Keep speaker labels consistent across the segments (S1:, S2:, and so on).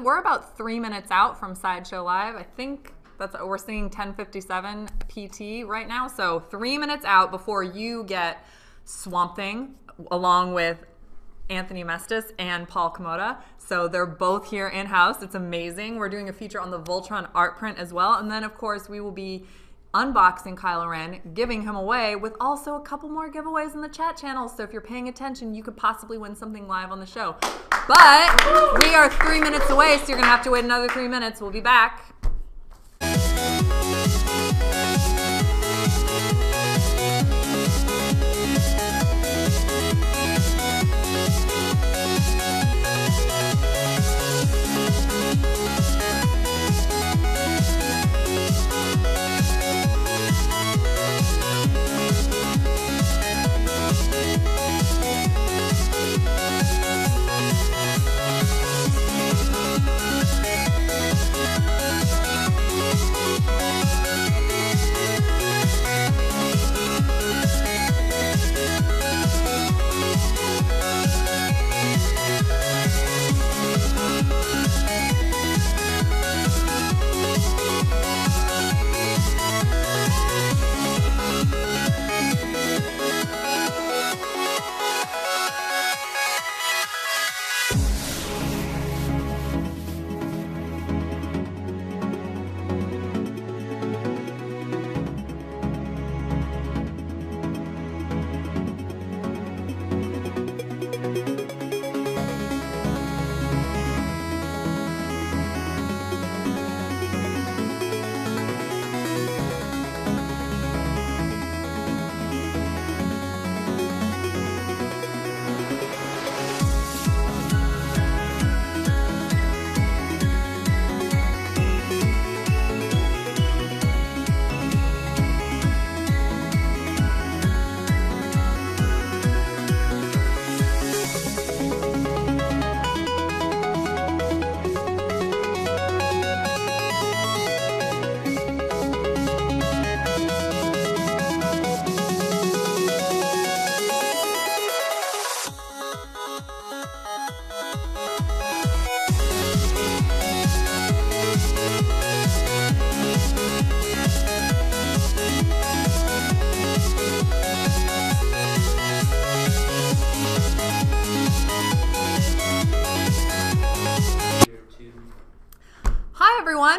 S1: We're about 3 minutes out from Sideshow Live. I think we're seeing 10:57 PT right now. So 3 minutes out before you get Swampthing along with Anthony Mestis and Paul Komoda. So they're both here in-house. It's amazing. We're doing a feature on the Voltron Art Print as well. And then, of course, we will be unboxing Kylo Ren, giving him away, with also a couple more giveaways in the chat channel. So if you're paying attention, you could possibly win something live on the show. But we are 3 minutes away, so you're going to have to wait another 3 minutes. We'll be back.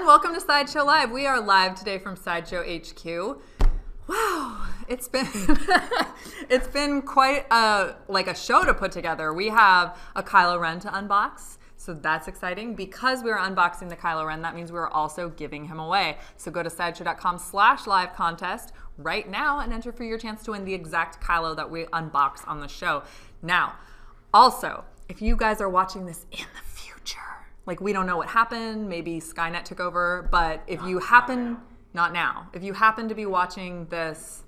S1: Welcome to Sideshow Live. We are live today from Sideshow HQ. Wow, it's been quite a show to put together. We have a Kylo Ren to unbox, so that's exciting. Because we are unboxing the Kylo Ren, that means we're also giving him away. So go to sideshow.com/live contest right now and enter for your chance to win the exact Kylo that we unbox on the show. Now, also, if you guys are watching this in the future, like, we don't know what happened, maybe Skynet took over, but if you happen, not now, if you happen to be watching this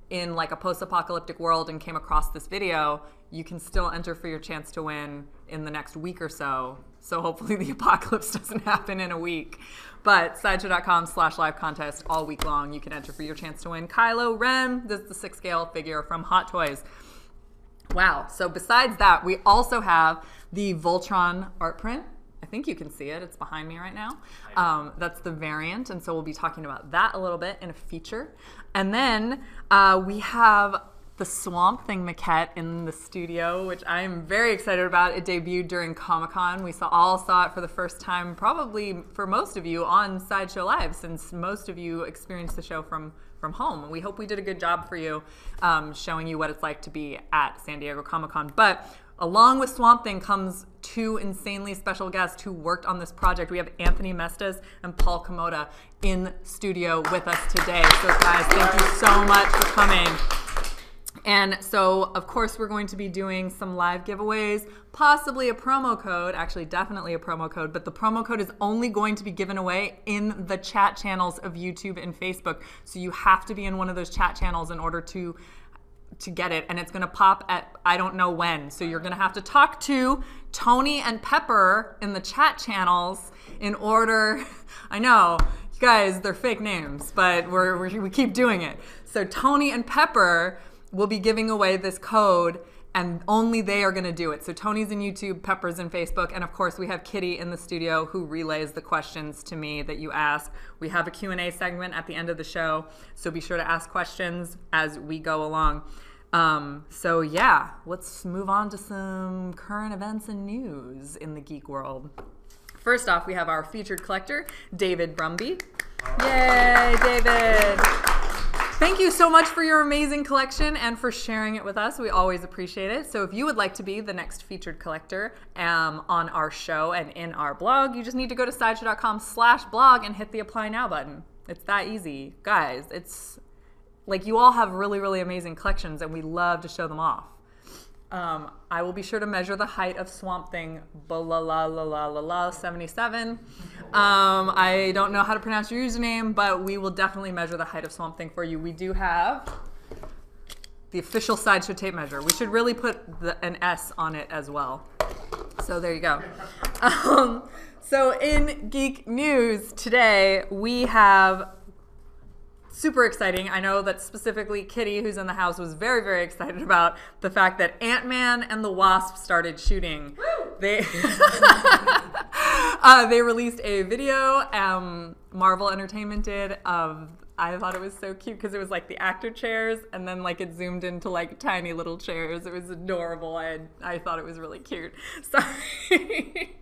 S1: in like a post-apocalyptic world and came across this video, you can still enter for your chance to win in the next week or so. So hopefully the apocalypse doesn't happen in a week. But sideshow.com/live contest all week long, you can enter for your chance to win Kylo Ren. This is the 6 scale figure from Hot Toys. Wow. So besides that, we also have the Voltron Art Print. I think you can see it. It's behind me right now. That's the variant, and so we'll be talking about that a little bit in a feature. And then we have the Swampthing Maquette in the studio, which I am very excited about. It debuted during Comic-Con. We all saw it for the first time, probably for most of you, on Sideshow Live, since most of you experienced the show from home. We hope we did a good job for you, showing you what it's like to be at San Diego Comic-Con. But along with Swampthing comes two insanely special guests who worked on this project. We have Anthony Mestis and Paul Komoda in studio with us today. So guys, thank you so much for coming. And so, of course, we're going to be doing some live giveaways, possibly a promo code, actually definitely a promo code, but the promo code is only going to be given away in the chat channels of YouTube and Facebook. So you have to be in one of those chat channels in order to get it, and it's going to pop at I don't know when. So you're going to have to talk to Tony and Pepper in the chat channels in order, I know, you guys, they're fake names, but we keep doing it. So Tony and Pepper will be giving away this code, and only they are going to do it. So Tony's in YouTube, Pepper's in Facebook, and of course we have Kitty in the studio who relays the questions to me that you ask. We have a Q&A segment at the end of the show, so be sure to ask questions as we go along. So yeah, let's move on to some current events and news in the geek world. First off, we have our featured collector, David Brumby. Yay, David! Thank you so much for your amazing collection and for sharing it with us. We always appreciate it. So if you would like to be the next featured collector on our show and in our blog, you just need to go to sideshow.com/blog and hit the apply now button. It's that easy. Guys, it's like you all have really, really amazing collections and we love to show them off. I will be sure to measure the height of Swampthing 77. I don't know how to pronounce your username, but we will definitely measure the height of Swampthing for you. We do have the official Sideshow tape measure. We should really put an S on it as well. So there you go. So in geek news today, we have super exciting. I know that specifically Kitty, who's in the house, was very, very excited about the fact that Ant-Man and the Wasp started shooting. They released a video, Marvel Entertainment did, I thought it was so cute because it was like the actor chairs and then like it zoomed into like tiny little chairs. It was adorable. I thought it was really cute. Sorry.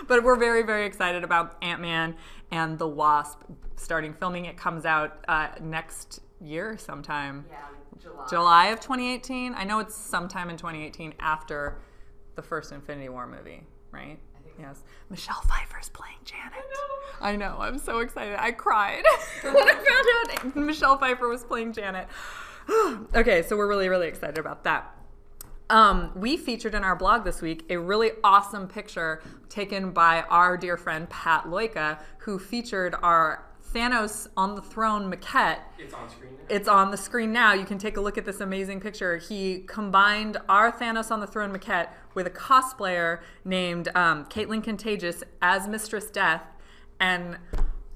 S1: But we're very, very excited about Ant-Man and the Wasp starting filming. It comes out next year sometime. Yeah, July of 2018. I know it's sometime in 2018 after the first Infinity War movie, right? I think yes. Michelle Pfeiffer's playing Janet. I know. I'm so excited. I cried when I found out Michelle Pfeiffer was playing Janet. Okay, so we're really, really excited about that. We featured in our blog this week a really awesome picture taken by our dear friend Pat Loika, who featured our Thanos on the Throne maquette. It's on screen now. It's on the screen now. You can take a look at this amazing picture. He combined our Thanos on the Throne maquette with a cosplayer named Caitlin Contagious as Mistress Death. And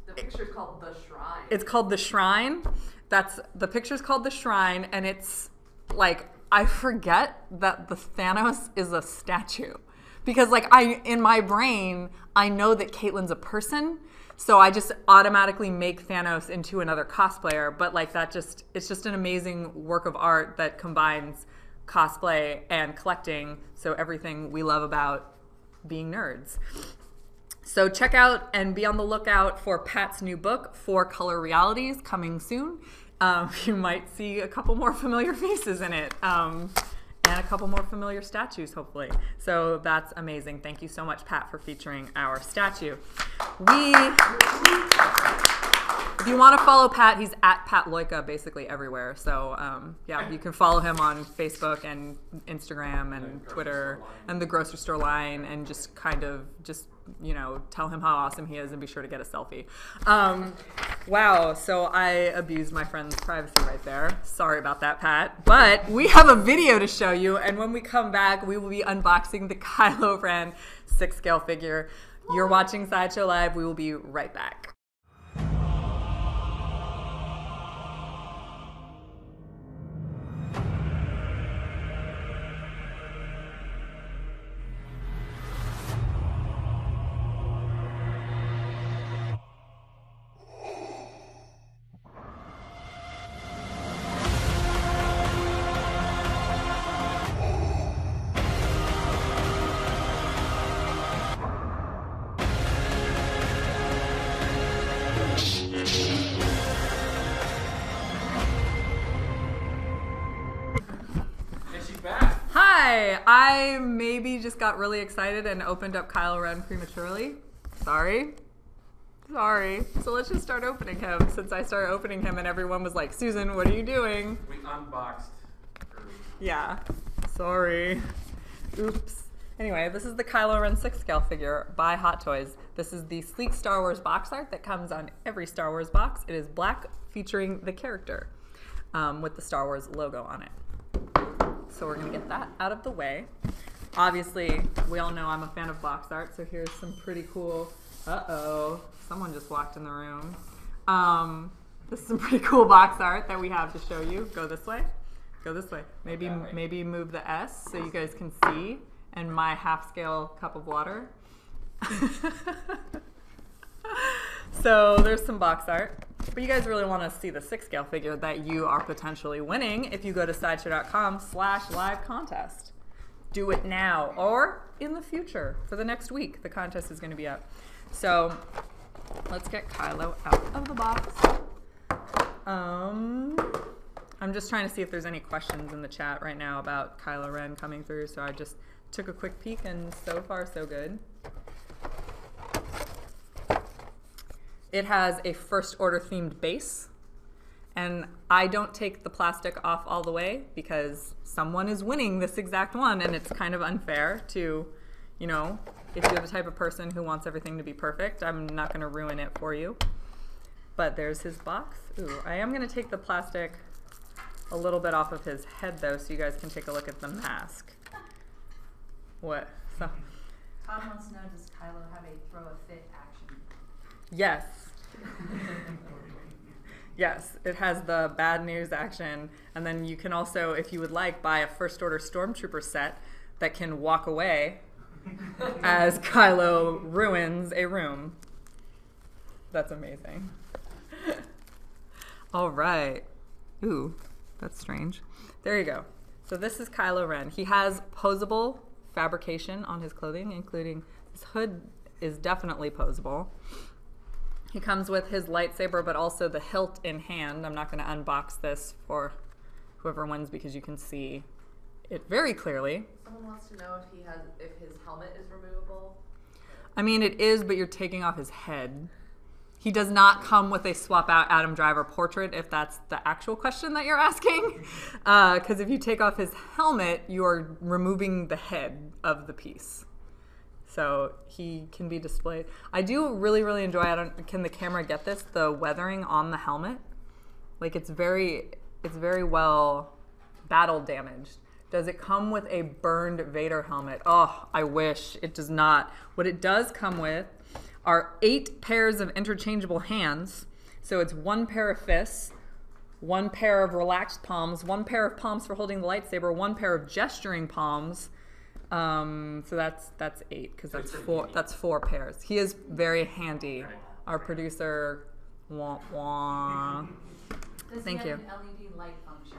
S2: the picture's called The Shrine.
S1: It's called The Shrine. The picture's called The Shrine, and it's like, I forget that the Thanos is a statue because like in my brain, I know that Caitlin's a person. So I just automatically make Thanos into another cosplayer. But like it's just an amazing work of art that combines cosplay and collecting. So everything we love about being nerds. So check out and be on the lookout for Pat's new book, 4 Color Realities, coming soon. You might see a couple more familiar faces in it and a couple more familiar statues, hopefully. So that's amazing. Thank you so much, Pat, for featuring our statue. If you want to follow Pat, he's at Pat Loika basically everywhere. So yeah, you can follow him on Facebook and Instagram and Twitter and the grocery store line and just kind of you know, tell him how awesome he is and be sure to get a selfie. Wow, so I abused my friend's privacy right there. Sorry about that, Pat. But we have a video to show you, and when we come back, we will be unboxing the Kylo Ren 6-scale figure. You're watching Sideshow Live. We will be right back. I maybe just got really excited and opened up Kylo Ren prematurely. Sorry. So let's just start opening him, since I started opening him and everyone was like, Susan, what are you doing?
S3: We unboxed early.
S1: Yeah. Sorry. Oops. Anyway, this is the Kylo Ren 6-scale figure by Hot Toys. This is the sleek Star Wars box art that comes on every Star Wars box. It is black, featuring the character with the Star Wars logo on it. So we're going to get that out of the way. Obviously, we all know I'm a fan of box art, so here's some pretty cool... Uh-oh. Someone just walked in the room. This is some pretty cool box art that we have to show you. Go this way. Go this way. Maybe
S3: that way.
S1: maybe move the S so you guys can see, and my half-scale cup of water. So there's some box art. But you guys really want to see the 6-scale figure that you are potentially winning if you go to sideshow.com/live contest. Do it now or in the future for the next week. The contest is going to be up. So let's get Kylo out of the box. I'm just trying to see if there's any questions in the chat right now about Kylo Ren coming through. So I just took a quick peek, and so far so good. It has a First Order themed base, and I don't take the plastic off all the way because someone is winning this exact one, and it's kind of unfair to, you know, if you're the type of person who wants everything to be perfect, I'm not going to ruin it for you. But there's his box. Ooh, I am going to take the plastic a little bit off of his head, though, so you guys can take a look at the mask. What? So,
S2: Todd wants to know, does Kylo have a throw a fit action?
S1: yes. Yes, it has the bad news action, and then you can also, if you would like, buy a First Order Stormtrooper set that can walk away as Kylo ruins a room. That's amazing. All right. Ooh, that's strange. There you go. So this is Kylo Ren. He has posable fabrication on his clothing, including his hood is definitely posable. He comes with his lightsaber, but also the hilt in hand. I'm not going to unbox this for whoever wins because you can see it very clearly.
S2: Someone wants to know if his helmet is removable.
S1: I mean, it is, but you're taking off his head. He does not come with a swap out Adam Driver portrait, if that's the actual question that you're asking. Because if you take off his helmet, you're removing the head of the piece. So he can be displayed. I do really, really enjoy, can the camera get this? The weathering on the helmet. Like it's very well battle damaged. Does it come with a burned Vader helmet? Oh, I wish it does not. What it does come with are 8 pairs of interchangeable hands. So it's 1 pair of fists, 1 pair of relaxed palms, 1 pair of palms for holding the lightsaber, 1 pair of gesturing palms. So that's 8 because that's 4 pairs. He is very handy. Our producer, wah wah. Thank you.
S2: Does he have an LED light function?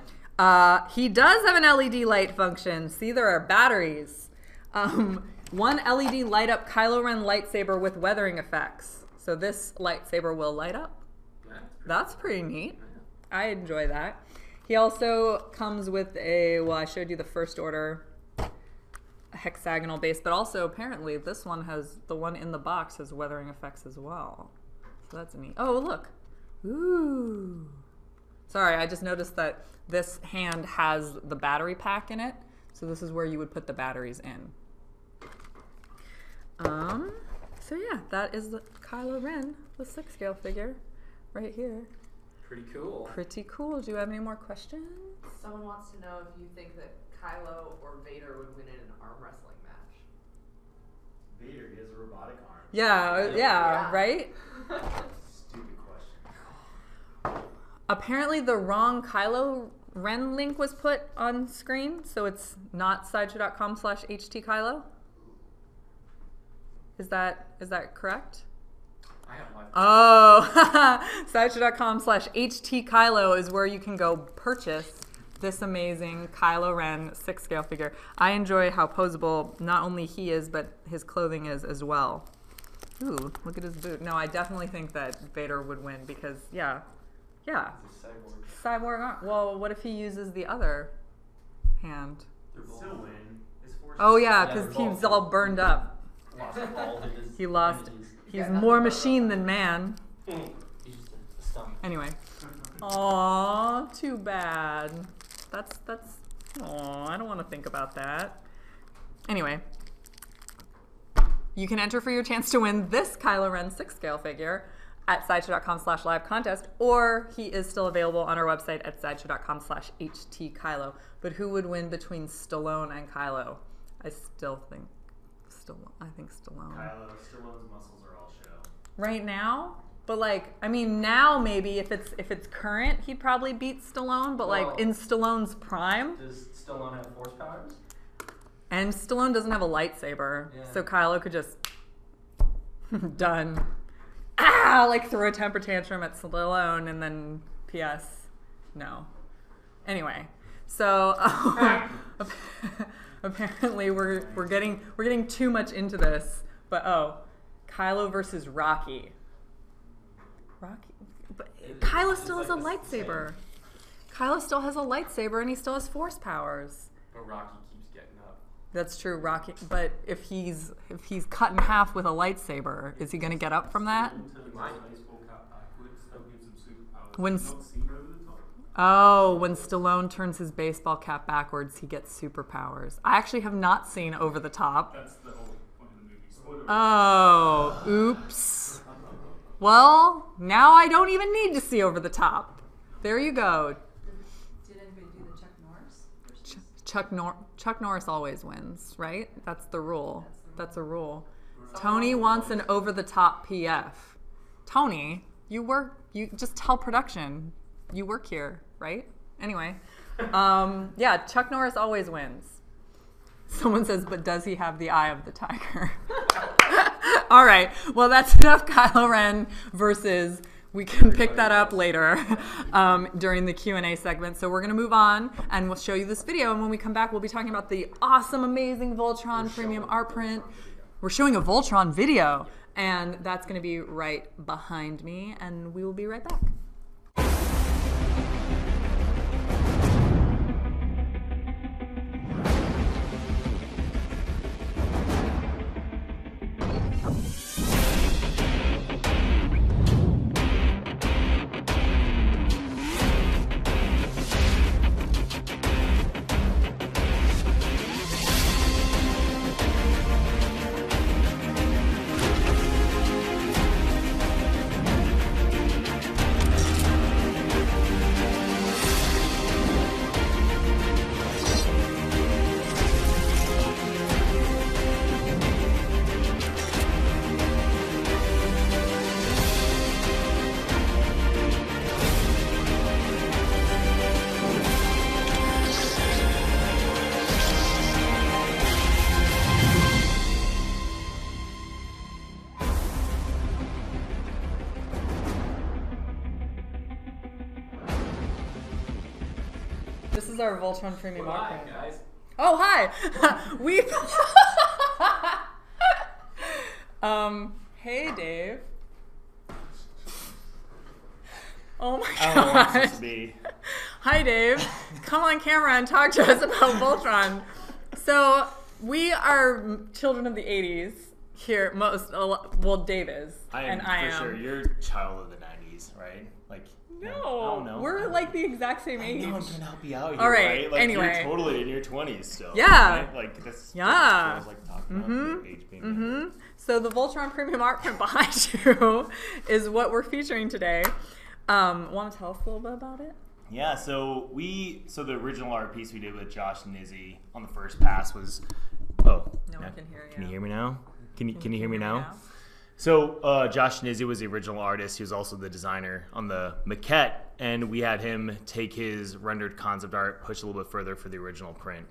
S1: He does have an LED light function. See, there are batteries. 1 LED light up Kylo Ren lightsaber with weathering effects. So this lightsaber will light up. That's pretty neat. I enjoy that. He also comes with I showed you the First Order hexagonal base, but also apparently this one the one in the box has weathering effects as well. So that's neat. Oh, look. Ooh. Sorry, I just noticed that this hand has the battery pack in it. So this is where you would put the batteries in. So yeah, that is the Kylo Ren, the 6-scale figure right here.
S3: Pretty cool.
S1: Pretty cool. Do you have any more questions?
S2: Someone wants to know if you think that Kylo or Vader would win in an arm wrestling match.
S3: Vader, he has a robotic arm.
S1: Yeah, right?
S3: Stupid question.
S1: Apparently the wrong Kylo Ren link was put on screen, so it's not sideshow.com/htkylo. Is that correct?
S3: I have one.
S1: Oh, sideshow.com/htkylo is where you can go purchase this amazing Kylo Ren 6-scale figure. I enjoy how posable not only he is, but his clothing is as well. Ooh, look at his boot. No, I definitely think that Vader would win because, yeah.
S3: He's a cyborg.
S1: Cyborg arm. Well, what if he uses the other hand?
S3: Still win. His force
S1: Oh,
S3: is-
S1: yeah, because he's all burned up. He lost. He's more machine than man.
S4: He's just a stump.
S1: Anyway. Aw, too bad. That's. Aw, I don't want to think about that. Anyway. You can enter for your chance to win this Kylo Ren 6-scale figure at sideshow.com/live contest, or he is still available on our website at sideshow.com/htkylo. But who would win between Stallone and Kylo? I think Stallone.
S3: Kylo, Stallone's muscles are all show.
S1: Right now, But like, I mean, now maybe if it's current, he'd probably beat Stallone. But like in Stallone's prime,
S3: Does Stallone have force powers?
S1: and Stallone doesn't have a lightsaber, so Kylo could just done. Like throw a temper tantrum at Stallone, and then P.S. No. Anyway, so apparently we're getting too much into this. But Kylo versus Rocky. But Kylo still has a lightsaber. Kylo still has a lightsaber, and he still has force powers.
S3: But Rocky keeps getting up.
S1: That's true, Rocky. But if he's cut in half with a lightsaber, is he going to get up from that? When Stallone turns his baseball cap backwards, he gets superpowers. I actually have not seen Over the Top.
S5: That's the whole point of the movie. Spoiler.
S1: Oh, oops. Well, now I don't even need to see Over the Top. There you go.
S2: Did anybody do the Chuck Norris?
S1: Chuck Norris always wins, right? That's the rule. That's a rule. Tony wants an over-the-top PF. Tony, you just tell production. You work here, right? Anyway, yeah, Chuck Norris always wins. Someone says, but does he have the eye of the tiger? All right, well, that's enough Kylo Ren versus, we can pick that up later during the Q&A segment. So we're going to move on, and we'll show you this video. And when we come back, we'll be talking about the awesome, amazing Voltron Premium Art Print. We're showing a Voltron video, and that's going to be right behind me, and we will be right back. This is our Voltron Premium Art Print.
S3: Guys.
S1: Oh, hi. Hey, Dave. Oh my God. Hi, Dave. Come on camera and talk to us about Voltron. So we are children of the 80s here. Dave is.
S6: I
S1: am.
S6: For sure. You're a child of the 90s, right? Like.
S1: No, we're like the exact same age.
S6: No one can help you out here,
S1: all right?
S6: Like,
S1: anyway,
S6: you're totally in your 20s still.
S1: Yeah.
S6: Right? Like this.
S1: Yeah.
S6: Feels like talking about your age being.
S1: So the Voltron Premium Art Print behind you is what we're featuring today. Want to tell us a little bit about it?
S6: Yeah. So the original art piece we did with Josh and Izzy on the first pass was. Oh.
S1: No one can hear you.
S6: Can you hear me now? Can you hear me now? So Josh Nizzi was the original artist. He was also the designer on the maquette, and we had him take his rendered concept art, push a little bit further for the original print.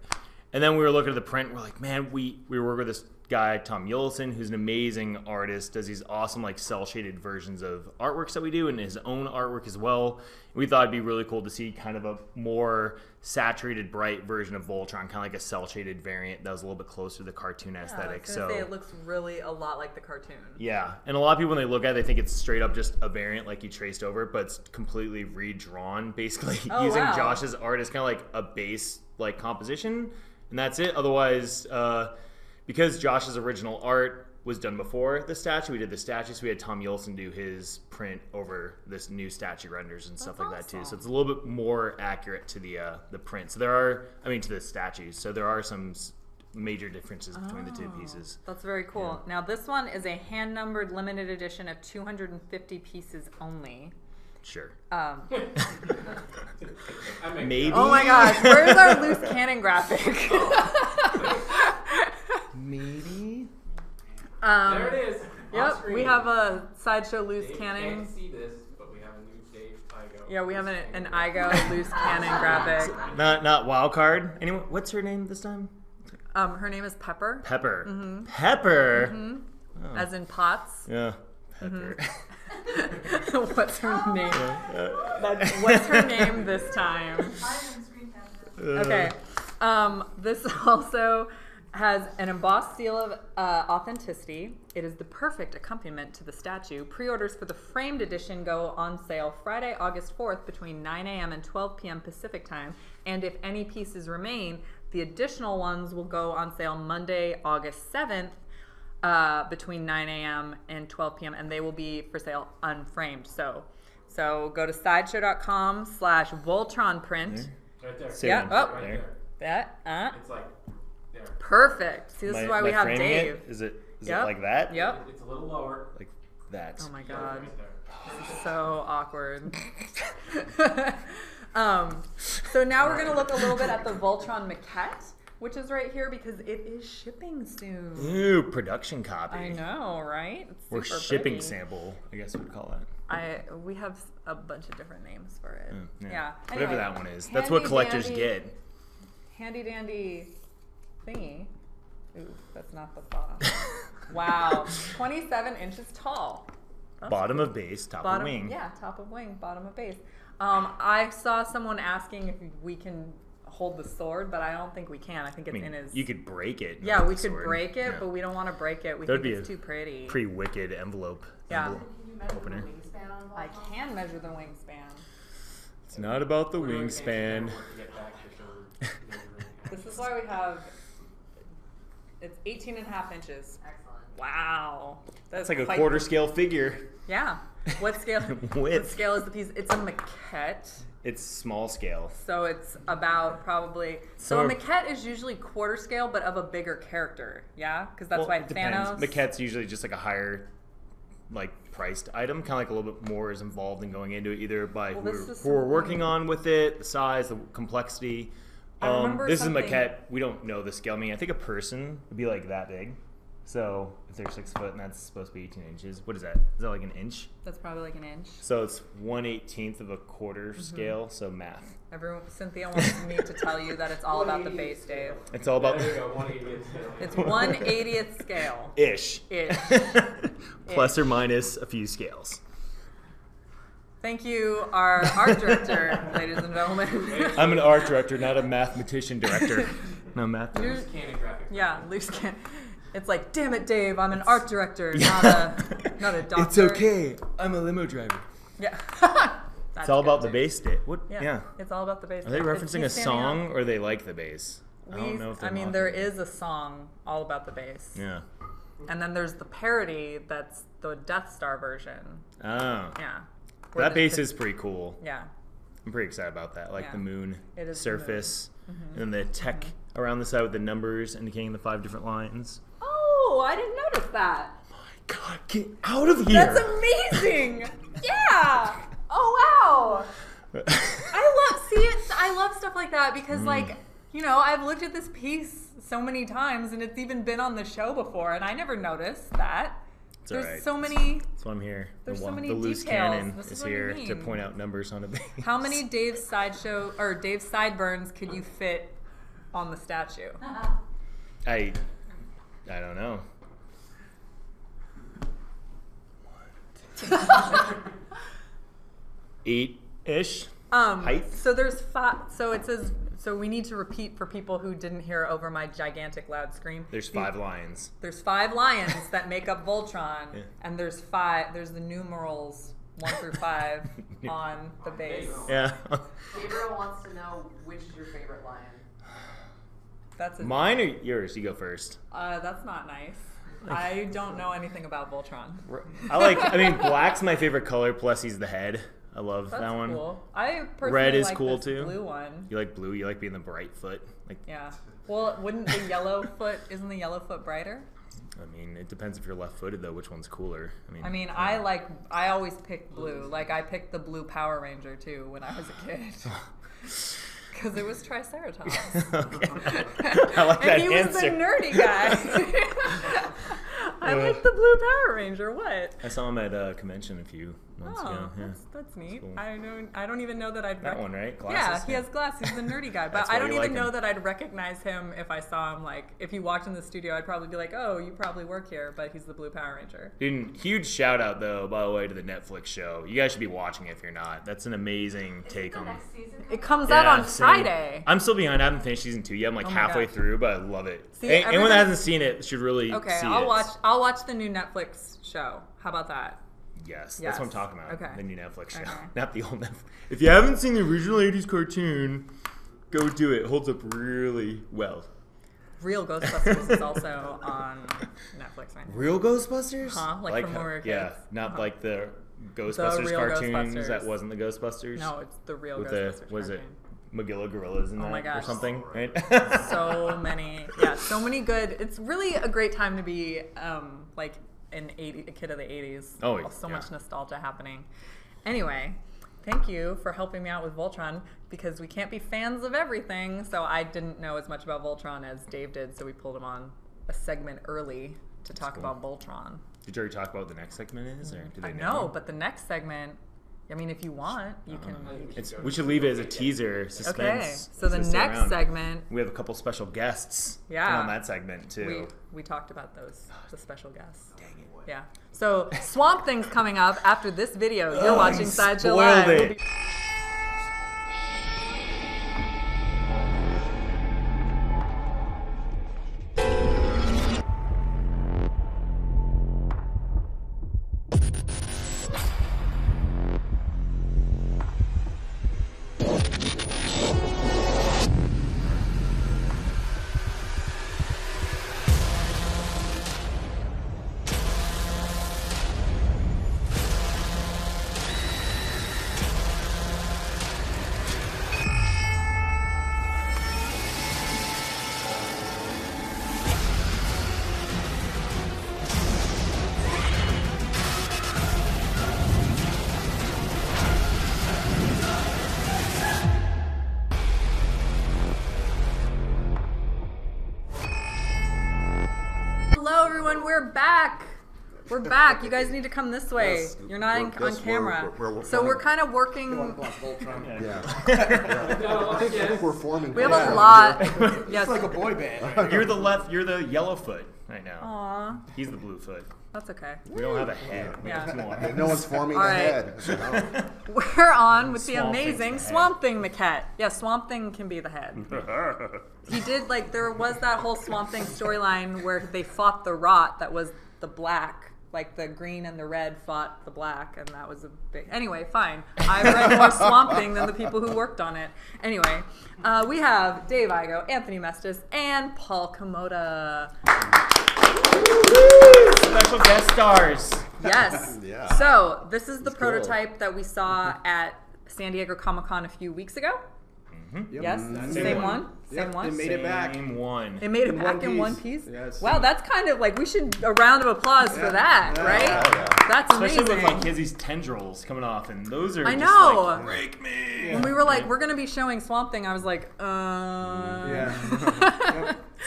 S6: And then we were looking at the print. We're like, man, we work with this guy, Tom Yulison, who's an amazing artist, does these awesome like cel-shaded versions of artworks that we do, and his own artwork as well. We thought it'd be really cool to see kind of a more saturated, bright version of Voltron, kind of like a cel-shaded variant that was a little bit closer to the cartoon aesthetic.
S1: I was gonna say it looks really a lot like the cartoon.
S6: Yeah, and a lot of people when they look at it, they think it's straight up just a variant like you traced over, but it's completely redrawn, basically using Josh's art as kind of like a base like composition, and that's it. Otherwise, because Josh's original art was done before the statue, we did the statue, so we had Tom Yulson do his print over this new statue renders and stuff like that too. So it's a little bit more accurate to the print. So there are, to the statues. So there are some major differences between the two pieces.
S1: That's very cool. Yeah. Now this one is a hand-numbered limited edition of 250 pieces only.
S6: Sure.
S3: Maybe.
S1: Oh my gosh, where's our loose cannon graphic?
S6: Maybe.
S3: There it is.
S1: Yep,
S3: screen.
S1: we have a Sideshow loose
S3: Dave
S1: cannon.
S3: can't see this, but we have a new Dave Igo.
S1: Yeah, we have an Igo loose cannon graphic.
S6: Not wild card. Anyone? What's her name this time?
S1: Her name is Pepper.
S6: Pepper.
S1: Mm-hmm.
S6: Pepper.
S1: Mm-hmm. As in Potts.
S6: Yeah. Pepper.
S1: What's her name? What's her name this time? Okay. This also has an embossed seal of authenticity. It is the perfect accompaniment to the statue. Pre-orders for the framed edition go on sale Friday, August 4th between 9 a.m. and 12 p.m. Pacific time. And if any pieces remain, the additional ones will go on sale Monday, August 7th between 9 a.m. and 12 p.m. And they will be for sale unframed. So go to sideshow.com/Voltron Print.
S3: Right there.
S6: Say
S1: Yeah.
S6: it.
S1: Oh.
S6: Right
S3: Right
S6: there.
S3: there.
S1: That.
S3: It's like there.
S1: Perfect. See, this is why we have
S6: framing
S1: Dave.
S6: It? Is it
S1: Yep.
S6: like that?
S1: Yep.
S3: It's a little lower.
S6: Like that.
S1: Oh my
S3: Yeah,
S1: god.
S3: right there.
S1: So awkward. So now we're going to look a little bit at the Voltron Maquette, which is right here because it is shipping soon.
S6: Ooh, production copy.
S1: I know, right? It's
S6: Or
S1: super
S6: shipping
S1: pretty.
S6: sample, I guess we would call it.
S1: We have a bunch of different names for it. Yeah.
S6: Whatever
S1: Anyway,
S6: that one is. That's what collectors
S1: handy
S6: get.
S1: Handy dandy thingy. Ooh, that's not the bottom. Wow. 27 inches tall. That's
S6: Bottom of base, top of wing.
S1: Yeah, top of wing, bottom of base. I saw someone asking if we can hold the sword, but I don't think we can. I think it's in his...
S6: You could break it.
S1: Yeah,
S6: not
S1: we
S6: the
S1: could
S6: sword.
S1: break it,
S6: Yeah.
S1: but we don't want to break it. We
S6: That'd
S1: think
S6: be
S1: it's
S6: a
S1: too pretty.
S6: Pretty wicked envelope.
S1: Yeah.
S2: Can you measure
S6: Opener.
S2: the wingspan on
S1: I
S2: Voltron?
S1: can measure the wingspan.
S6: It's not about the
S3: We're doing
S6: wingspan.
S3: fancy paperwork to get back to show-
S1: This is why we have... It's 18 and a half inches.
S2: Excellent.
S1: Wow.
S6: That's like a
S1: quite-
S6: quarter scale figure.
S1: Yeah. What scale?
S6: Width.
S1: What scale is the piece? It's a maquette.
S6: It's small scale.
S1: So it's about probably... So a
S6: Some are-
S1: maquette is usually quarter scale, but of a bigger character. Yeah? Because that's why
S6: it depends.
S1: Thanos...
S6: Maquette's usually just like a higher, like, priced item. Kind of like a little bit more is involved in going into it, either by
S1: Well,
S6: who
S1: this is
S6: we're
S1: something-
S6: working on with it, the size, the complexity.
S1: I remember
S6: This
S1: something-
S6: is a maquette. We don't know the scale. I mean, I think a person would be like that big. So if they're 6 foot and that's supposed to be 18 inches, what is that? Is that like an inch?
S1: That's probably like an inch.
S6: So it's 1/18 of a quarter
S1: Mm-hmm.
S6: scale. So math.
S1: Cynthia wants me to tell you that it's all about the base, Dave.
S6: It's all about
S3: There you go, 180th.
S1: It's 1/80th scale.
S6: ish.
S1: Ish.
S6: Plus or minus a few scales.
S1: Thank you, our art director, ladies and gentlemen.
S6: I'm an art director, not a mathematician director. No math.
S1: You're-
S3: Canon graphic.
S1: Yeah, loose can. It's like, damn it, Dave, I'm an art director, not a doctor.
S6: It's okay. I'm a limo driver.
S1: Yeah.
S6: It's all about the bass state. What? Yeah.
S1: It's all about the bass.
S6: Are they
S1: Is
S6: referencing
S1: he
S6: a
S1: standing
S6: song
S1: up?
S6: or they like the bass? I don't know if they're mocking
S1: there
S6: it.
S1: is a song all about the bass.
S6: Yeah.
S1: And then there's the parody that's the Death Star version.
S6: Oh.
S1: Yeah. Where
S6: That
S1: the-
S6: bass is pretty cool.
S1: Yeah.
S6: I'm pretty excited about that. Like
S1: Yeah.
S6: the moon
S1: It is the
S6: surface. And then the tech around the side with the numbers indicating the 5 different lines.
S1: Oh, I didn't notice that.
S6: God, get out of here!
S1: That's amazing. Yeah. Oh, wow. I love stuff like that because, like, you know, I've looked at this piece so many times and it's even been on the show before and I never noticed that.
S6: It's
S1: There's
S6: alright.
S1: so many.
S6: That's why I'm here.
S1: There's so many
S6: the loose
S1: details.
S6: cannon
S1: This is
S6: is
S1: what you
S6: here to
S1: mean.
S6: point out numbers on a base.
S1: How many Dave Sideburns could you fit on the statue?
S6: I don't know. 8-ish. Height?
S1: So there's 5. So it says. So we need to repeat for people who didn't hear over my gigantic loud scream.
S6: There's 5 lions.
S1: There's 5 lions that make up Voltron,
S6: Yeah.
S1: and there's 5. There's the numerals 1 through 5 on the base.
S6: Yeah.
S2: Gabriel wants to know which is your favorite lion.
S1: That's
S6: Mine or yours? You go first.
S1: That's not nice. I don't know anything about Voltron.
S6: I mean, black's my favorite color, plus he's the head. I love
S1: That's
S6: that one.
S1: cool. I personally
S6: Red is
S1: like
S6: cool
S1: this
S6: too.
S1: blue one.
S6: You like blue? You like being the bright foot? Like,
S1: Yeah. Well, wouldn't the yellow foot? Isn't the yellow foot brighter?
S6: I mean, it depends if you're left-footed though. Which one's cooler?
S1: I mean, I always pick blue. Like I picked the blue Power Ranger too when I was a kid. Because it was Triceratops.
S6: Okay. I like that
S1: And he was the
S6: answer.
S1: nerdy guy. I like the blue Power Ranger. What?
S6: I saw him at a convention a few months ago. Yeah.
S1: That's neat.
S6: cool.
S1: I don't even know that I'd
S6: That one, right?
S1: Yeah,
S6: Glasses?
S1: he has glasses. He's a nerdy guy, but
S6: That's
S1: I
S6: why
S1: don't
S6: you
S1: even
S6: like
S1: know
S6: him.
S1: that I'd recognize him if I saw him. Like, if he walked in the studio, I'd probably be like, "Oh, you probably work here," but he's the blue Power Ranger.
S6: Dude, huge shout out though, by the way, to the Netflix show. You guys should be watching it if you're not. That's an amazing take
S2: The
S6: on
S2: next season
S1: It comes out on
S6: same.
S1: Friday.
S6: I'm still behind. I haven't finished season 2 yet. I'm like
S1: Oh my
S6: halfway
S1: God.
S6: through, but I love it.
S1: See,
S6: Anyone
S1: everybody-
S6: that hasn't seen it should really
S1: Okay,
S6: see
S1: I'll
S6: it.
S1: watch the new Netflix show. How about that?
S6: Yes,
S1: Yes.
S6: that's what I'm talking about.
S1: Okay.
S6: The new Netflix show,
S1: Okay.
S6: not the old Netflix. If you haven't seen the original 80s cartoon, go do it. It holds up really well.
S1: Real Ghostbusters is also on Netflix right now.
S6: Real Ghostbusters?
S1: Huh? Like from when we were
S6: Yeah,
S1: kids?
S6: not
S1: Uh-huh.
S6: like the Ghostbusters
S1: real
S6: cartoons
S1: Ghostbusters.
S6: that wasn't the Ghostbusters.
S1: No, it's the real
S6: with
S1: Ghostbusters.
S6: the was it
S1: cartoon.
S6: Magilla Gorillas in
S1: Oh
S6: that
S1: my
S6: or
S1: gosh.
S6: something, right?
S1: So many good. It's really a great time to be like a kid of the 80s.
S6: Oh,
S1: So
S6: yeah.
S1: much nostalgia happening. Anyway, thank you for helping me out with Voltron because we can't be fans of everything. So I didn't know as much about Voltron as Dave did. So we pulled him on a segment early to talk
S6: cool.
S1: about Voltron.
S6: Did you already talk about what the next segment is, or do they
S1: I
S6: know?
S1: know, but the next segment, I mean, if you want, you can.
S6: We should leave it as a teaser, suspense.
S1: Okay, so the
S6: Stay
S1: next
S6: around.
S1: segment,
S6: We have a couple special guests
S1: Yeah.
S6: on that segment too.
S1: we talked about those, the special guests.
S6: Dang it.
S1: Yeah. So Swamp Thing's coming up after this video. You're
S6: Oh,
S1: watching
S6: you
S1: Sideshow
S6: spoiled
S1: Live.
S6: it.
S1: We'll be- Hello, everyone. We're back. We're back. You guys need to come this way.
S7: Yes,
S1: You're not
S7: we're-
S1: on
S7: yes,
S1: camera.
S7: we're
S1: So we're kind of
S7: You
S1: working.
S7: want to watch Voltron? Yeah.
S3: No,
S7: I think we're forming.
S1: We have
S7: yeah.
S1: a lot. Yes.
S5: It's like a boy band.
S6: You're the yellow foot right now.
S1: Aw,
S6: He's the blue foot.
S1: that's okay.
S6: We don't have a head. We
S1: Yeah.
S6: have two more.
S7: And no one's forming
S1: All
S7: the
S1: right.
S7: head. So.
S1: We're on with the
S6: Swamp Thing's
S1: amazing
S6: the head.
S1: Swampthing Maquette. Yeah, Swamp Thing can be the head. He did, like, there was that whole Swamp Thing storyline where they fought the rot that was the black. Like, the green and the red fought the black, and that was a big... Anyway, fine. I read more Swamp Thing than the people who worked on it. Anyway, we have Dave Igo, Anthony Mestis, and Paul Komoda.
S6: Special guest stars.
S1: Yes.
S7: Yeah.
S1: So, this is the
S7: It's cool.
S1: prototype that we saw at San Diego Comic-Con a few weeks ago.
S5: Yep.
S1: Yes?
S5: That's
S1: Same
S5: it.
S1: one?
S5: Yep,
S1: Same one?
S5: They made it back.
S6: Same one.
S1: They made it
S5: In
S1: back
S5: one
S1: in one
S5: piece.
S1: piece?
S5: Yes.
S1: Wow, that's kind of like, we should, a round of applause for
S5: Yeah.
S1: that,
S5: Yeah.
S1: right?
S7: Yeah.
S1: That's
S6: Especially
S1: amazing.
S6: with like Kiddies tendrils coming off, and those are
S1: I
S6: just
S1: know.
S6: like, break me.
S1: When we were like, we're going to be showing Swamp Thing, I was like,
S5: Yeah.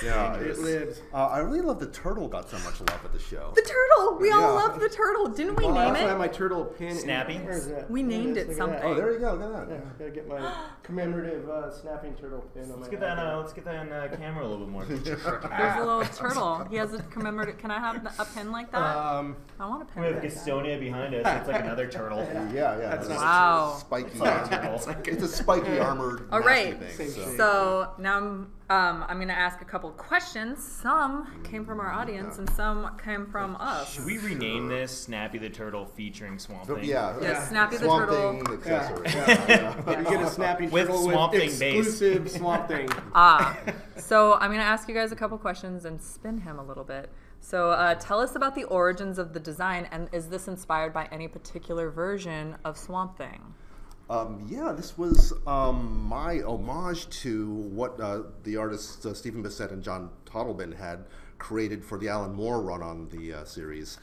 S7: Yeah.
S5: It lives.
S7: I really love the turtle got so much love at the show.
S1: The turtle! We all
S7: Yeah.
S1: love the turtle. Didn't we
S5: I
S1: name
S5: also have
S1: it?
S5: my turtle pin.
S6: Snappy?
S5: Where is that?
S1: We named
S5: There
S1: it
S5: is. Look at that.
S1: something.
S7: Oh, there you go. Look at
S5: Yeah,
S7: that.
S5: gotta get my commemorative snapping turtle pin on my
S6: Let's get that on camera a little bit more.
S1: There's a little turtle. He has a commemorative. Can I have a pin like that? I want a pin
S6: We have
S1: like that.
S6: Gastonia behind us. It's like another turtle.
S7: Yeah.
S5: That's
S7: It's
S1: Wow.
S7: Spiky.
S6: Like a turtle.
S7: It's a spiky armored.
S1: All right.
S7: nasty thing,
S5: Same shape.
S1: So now I'm going to ask a couple of questions. Some came from our audience and some came from us.
S6: Should we rename this Snappy the Turtle featuring Swamp Thing?
S7: Yeah.
S1: Yes, Snappy the
S7: Swamp
S1: Turtle.
S7: Thing accessory.
S5: Yeah. You get a snapping
S6: With
S5: turtle
S6: Swamp
S5: with
S6: Thing base.
S5: exclusive Swamp Thing.
S1: So I'm going to ask you guys a couple questions and spin him a little bit. So tell us about the origins of the design, and is this inspired by any particular version of Swamp Thing?
S7: Yeah, this was my homage to what the artists Stephen Bissett and John Toddleben had created for the Alan Moore run on the series.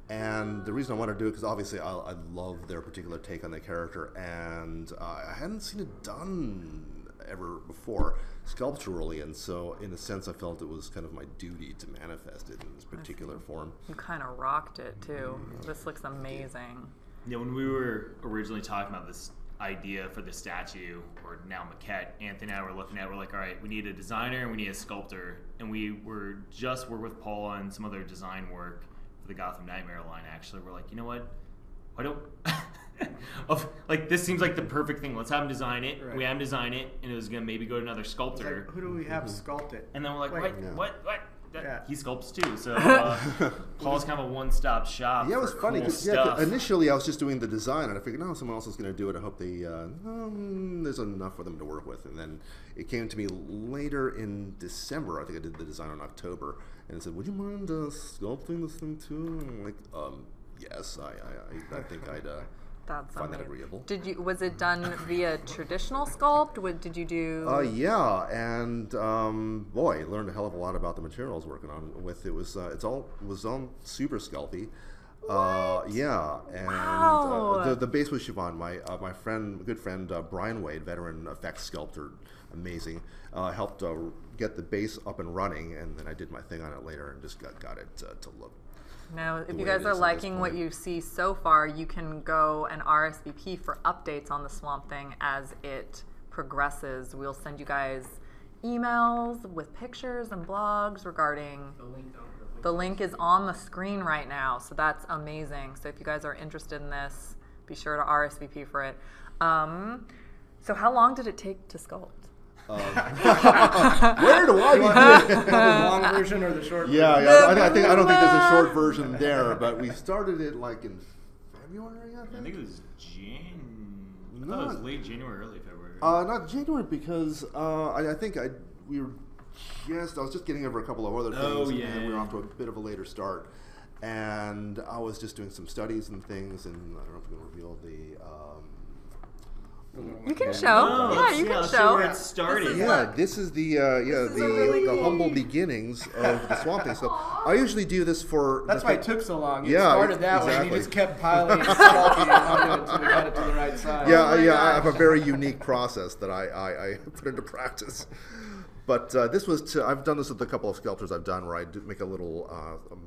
S7: And the reason I wanted to do it, because obviously I love their particular take on the character, and I hadn't seen it done ever before sculpturally, and so in a sense I felt it was kind of my duty to manifest it in this particular form.
S1: You kind of rocked it too. This looks amazing.
S6: Yeah, when we were originally talking about this idea for the statue, or now maquette, Anthony and I were looking at it, we're like, all right, we need a designer and we need a sculptor. And we were just working with Paul on some other design work for the Gotham Nightmare line, actually. We're like, you know what? Why don't... like, this seems like the perfect thing. Let's have him design it.
S5: Right.
S6: We had him design it, and it was going to maybe go to another sculptor.
S5: Like, who do we have sculpt it?
S6: And then we're like,
S5: Wait.
S6: what? That,
S5: Yeah.
S6: He sculpts too, so Paul's kind of a one-stop shop.
S7: Yeah, it was
S6: for
S7: funny
S6: cool
S7: because
S6: stuff.
S7: initially I was just doing the design, and I figured, no, someone else is going to do it. I hope they there's enough for them to work with. And then it came to me later in December. I think I did the design in October, and it said, "Would you mind sculpting this thing too?" And I'm like, yes, I think I'd
S1: That's
S7: find that
S1: amazing.
S7: agreeable.
S1: Was it done via traditional sculpt? Did you do?
S7: Yeah, and boy, learned a hell of a lot about the material I was working on with. It was was all super sculpty. Yeah, and
S1: Wow.
S7: the base was Siobhan, my good friend Brian Wade, veteran effects sculptor, amazing, helped get the base up and running, and then I did my thing on it later and just got it to look.
S1: Now, if
S7: the
S1: you
S7: way
S1: guys
S7: it
S1: are
S7: is at
S1: liking
S7: this
S1: what
S7: point.
S1: you see so far, you can go and RSVP for updates on the Swamp Thing as it progresses. We'll send you guys emails with pictures and blogs regarding. The link is on the screen right now, so that's amazing. So if you guys are interested in this, be sure to RSVP for it. So how long did it take to sculpt?
S7: Where do I begin?
S5: The long version or the short version?
S7: Yeah, I don't think there's a short version there, but we started it like in February, I
S6: I
S7: think.
S6: think it was I thought it was late January, early February.
S7: Not January because I think I was just getting over a couple of other things,
S6: Oh, yeah,
S7: and we were
S6: yeah.
S7: off to a bit of a later start. And I was just doing some studies and things, and I don't know if we can reveal the.
S1: You can
S7: Okay.
S1: show.
S6: Oh,
S1: Yeah, you can
S6: let's see
S1: show.
S6: where it started.
S7: Yeah, this is the the humble beginnings of the Swamp Thing. So I usually do this for.
S5: That's why it took so long. You
S7: Yeah,
S5: started that way, and
S7: exactly.
S5: you just kept piling sculpting onto it until we got it to the right size.
S7: Yeah,
S1: Oh my
S7: yeah, I
S1: gosh.
S7: have a very unique process that I put into practice. But this was I've done this with a couple of sculptures I've done where I do make a little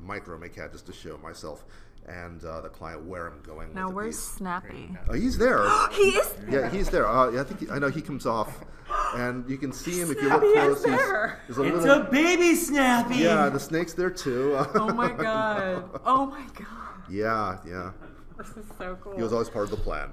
S7: micro maquette just to show myself and the client where I'm going
S1: Now,
S7: with the
S1: where's
S7: piece.
S1: Snappy?
S7: He's there.
S1: He is.
S7: Yeah, he's there. Yeah, I know he comes off, and you can see him if you look
S1: Snappy
S7: close.
S1: is there.
S7: There's a
S6: It's
S7: little.
S6: a baby Snappy!
S7: Yeah, the snake's there too.
S1: Oh my god. Oh my god.
S7: Yeah.
S1: This is so cool.
S7: He was always part of the plan.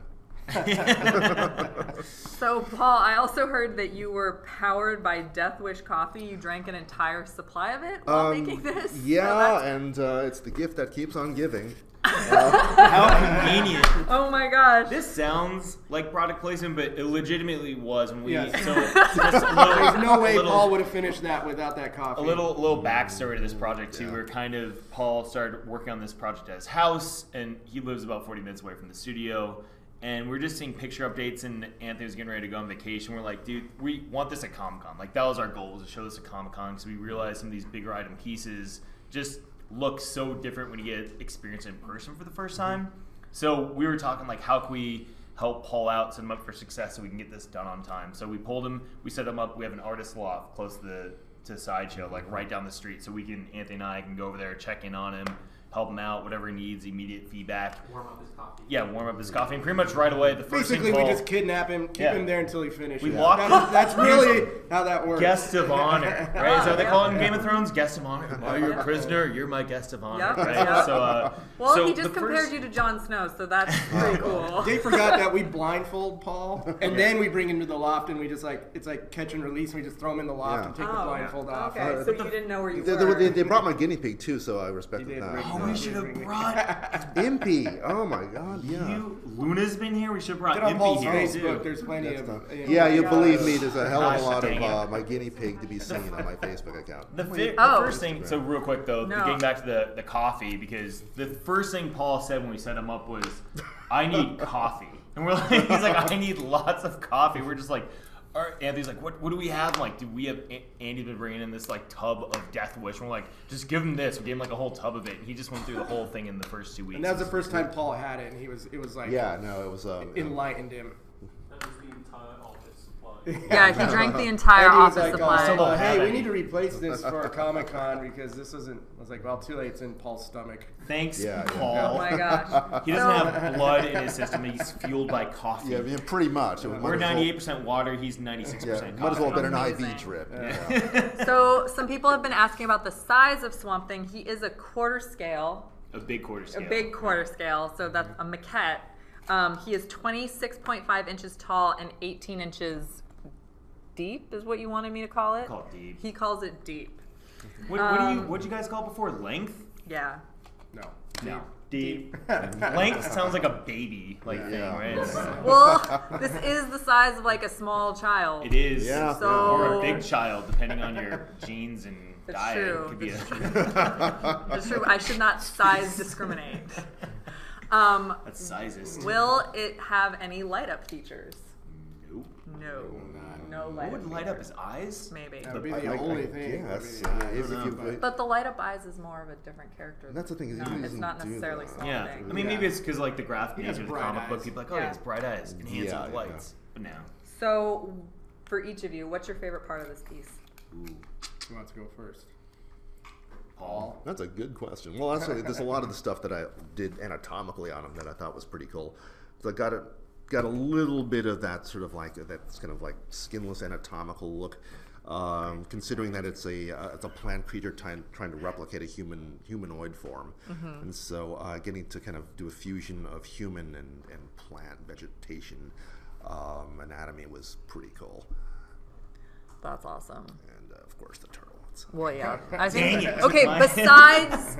S1: So, Paul, I also heard that you were powered by Death Wish coffee. You drank an entire supply of it while making this.
S7: Yeah,
S1: So that's-
S7: and it's the gift that keeps on giving.
S6: How convenient.
S1: oh my gosh.
S6: This sounds like product placement, but it legitimately was when we.
S5: Yes.
S6: So just a little,
S5: There's no way
S6: a little,
S5: Paul would have finished that without that coffee.
S6: A little backstory to this project too.
S7: Yeah.
S6: We're Paul started working on this project at his house, and he lives about 40 minutes away from the studio. And we're just seeing picture updates, and Anthony was getting ready to go on vacation. We're like, dude, we want this at Comic-Con. Like, that was our goal, was to show this at Comic-Con, because we realized some of these bigger item pieces just look so different when you get experience in person for the first time. So we were talking, like, how can we help Paul out, set him up for success so we can get this done on time. So we pulled him, we set him up. We have an artist loft close to Sideshow, like right down the street. So Anthony and I can go over there, check in on him, help him out, whatever he needs, immediate feedback.
S3: Warm up his coffee.
S6: Yeah, warm up his coffee. And pretty much right away, the first
S5: Basically,
S6: thing
S5: we
S6: Paul,
S5: just kidnap him, keep
S6: Yeah.
S5: him there until he finishes.
S6: We lock him.
S5: That's really how that works.
S6: guest of honor, right? Is that what they
S1: Yeah.
S6: call it in Game of Thrones? Guest of honor. Oh, you're a prisoner. You're my guest of honor,
S1: Yep,
S6: right?
S1: yep.
S6: So,
S1: Well,
S6: so
S1: he just
S6: the
S1: compared
S6: first-
S1: you to Jon Snow, so that's pretty cool.
S5: They forgot that we blindfold Paul, and then we bring him to the loft, and we just it's like catch and release, and we just throw him in the loft
S7: Yeah.
S5: and take the blindfold off.
S1: Okay, so you didn't know where you
S7: They,
S1: were.
S7: they brought my guinea pig too, so I respected
S5: He did
S7: that.
S5: bring
S6: Oh, we should have brought
S7: Impy. Oh my God, yeah.
S6: you. Luna's been here. We should have brought
S5: Get on Paul's
S6: Impy here
S5: Facebook.
S6: too.
S5: There's plenty of.
S7: Yeah, you believe me, there's a hell of a
S6: Gosh,
S7: lot
S6: dang
S7: of
S6: it.
S7: my guinea pig to be seen on my Facebook account.
S6: The
S1: Oh.
S6: first thing, so real quick though,
S1: No.
S6: getting back to the coffee, because the first thing Paul said when we set him up was, I need coffee. And we're like, he's like, I need lots of coffee. We're just like, all right. Anthony's like, what do we have? I'm like, dude, we have Andy's been bringing in this like tub of Death Wish. And we're like, just give him this. We gave him like a whole tub of it. And he just went through the whole thing in the first 2 weeks.
S5: And that was the first time Paul had it, and it was like
S7: Yeah, no, it was.
S5: enlightened him.
S3: That was the entire office supply.
S1: Yeah, he drank the entire
S5: And he was
S1: office
S5: like,
S1: supply.
S6: Still don't
S5: hey,
S6: have
S5: we
S6: any.
S5: need to replace this for our Comic-Con because this isn't. I was like, well, too late. It's in Paul's stomach.
S6: Thanks,
S7: Yeah, yeah.
S6: Paul.
S1: Oh my gosh.
S6: He doesn't have blood in his system. He's fueled by coffee.
S7: Yeah, pretty much.
S6: We're 98% water. He's 96%
S7: Yeah,
S6: coffee.
S7: might as well have been an
S1: Amazing.
S7: IV drip. Yeah.
S1: So some people have been asking about the size of Swamp Thing. He is a quarter scale.
S6: A big quarter scale.
S1: A big quarter scale, so that's a maquette. He is 26.5 inches tall and 18 inches deep, is what you wanted me to call it?
S6: Call it deep.
S1: He calls it deep.
S6: What'd you guys call it before? Length?
S1: Yeah.
S5: No.
S6: No. Deep. Length sounds like a baby thing, right?
S1: Well, this is the size of like a small child.
S6: It is.
S7: Yeah.
S1: So-
S6: Or a big child, depending on your genes and
S1: It's
S6: diet.
S1: true.
S6: It could be
S1: It's true. I should not size discriminate.
S6: That's sizes.
S1: Will it have any light up features?
S6: Nope.
S1: No. No
S6: What
S1: light
S6: would
S1: up
S6: light up
S1: features.
S6: his eyes?
S1: Maybe.
S5: That would be
S7: I-
S5: the
S7: I
S5: only thing.
S7: guess.
S5: I mean,
S7: If you-
S1: But the light up eyes is more of a different character.
S7: That's the thing, is he
S1: It's
S7: doesn't
S1: not
S7: do
S1: necessarily
S7: that.
S1: Swamp
S6: Yeah.
S1: Thing.
S6: I mean, maybe it's because like the graphic
S5: He has
S6: nature of the
S5: bright
S6: comic book,
S5: eyes.
S6: people are like, oh,
S1: Yeah.
S6: he has bright eyes, enhanced
S7: Yeah,
S6: with
S7: yeah.
S6: lights. But no.
S1: So, for each of you, what's your favorite part of this piece?
S5: Who wants to go first?
S6: Paul.
S7: That's a good question. Well, actually, there's a lot of the stuff that I did anatomically on him that I thought was pretty cool. So I got a little bit of that sort of like that's kind of like skinless anatomical look, considering that it's a plant creature trying to replicate a humanoid form, and so getting to kind of do a fusion of human and plant vegetation anatomy was pretty cool,
S1: That's awesome.
S7: and of course the turtle.
S1: Well, yeah. I think.
S6: Dang it.
S1: Okay,
S6: Mine.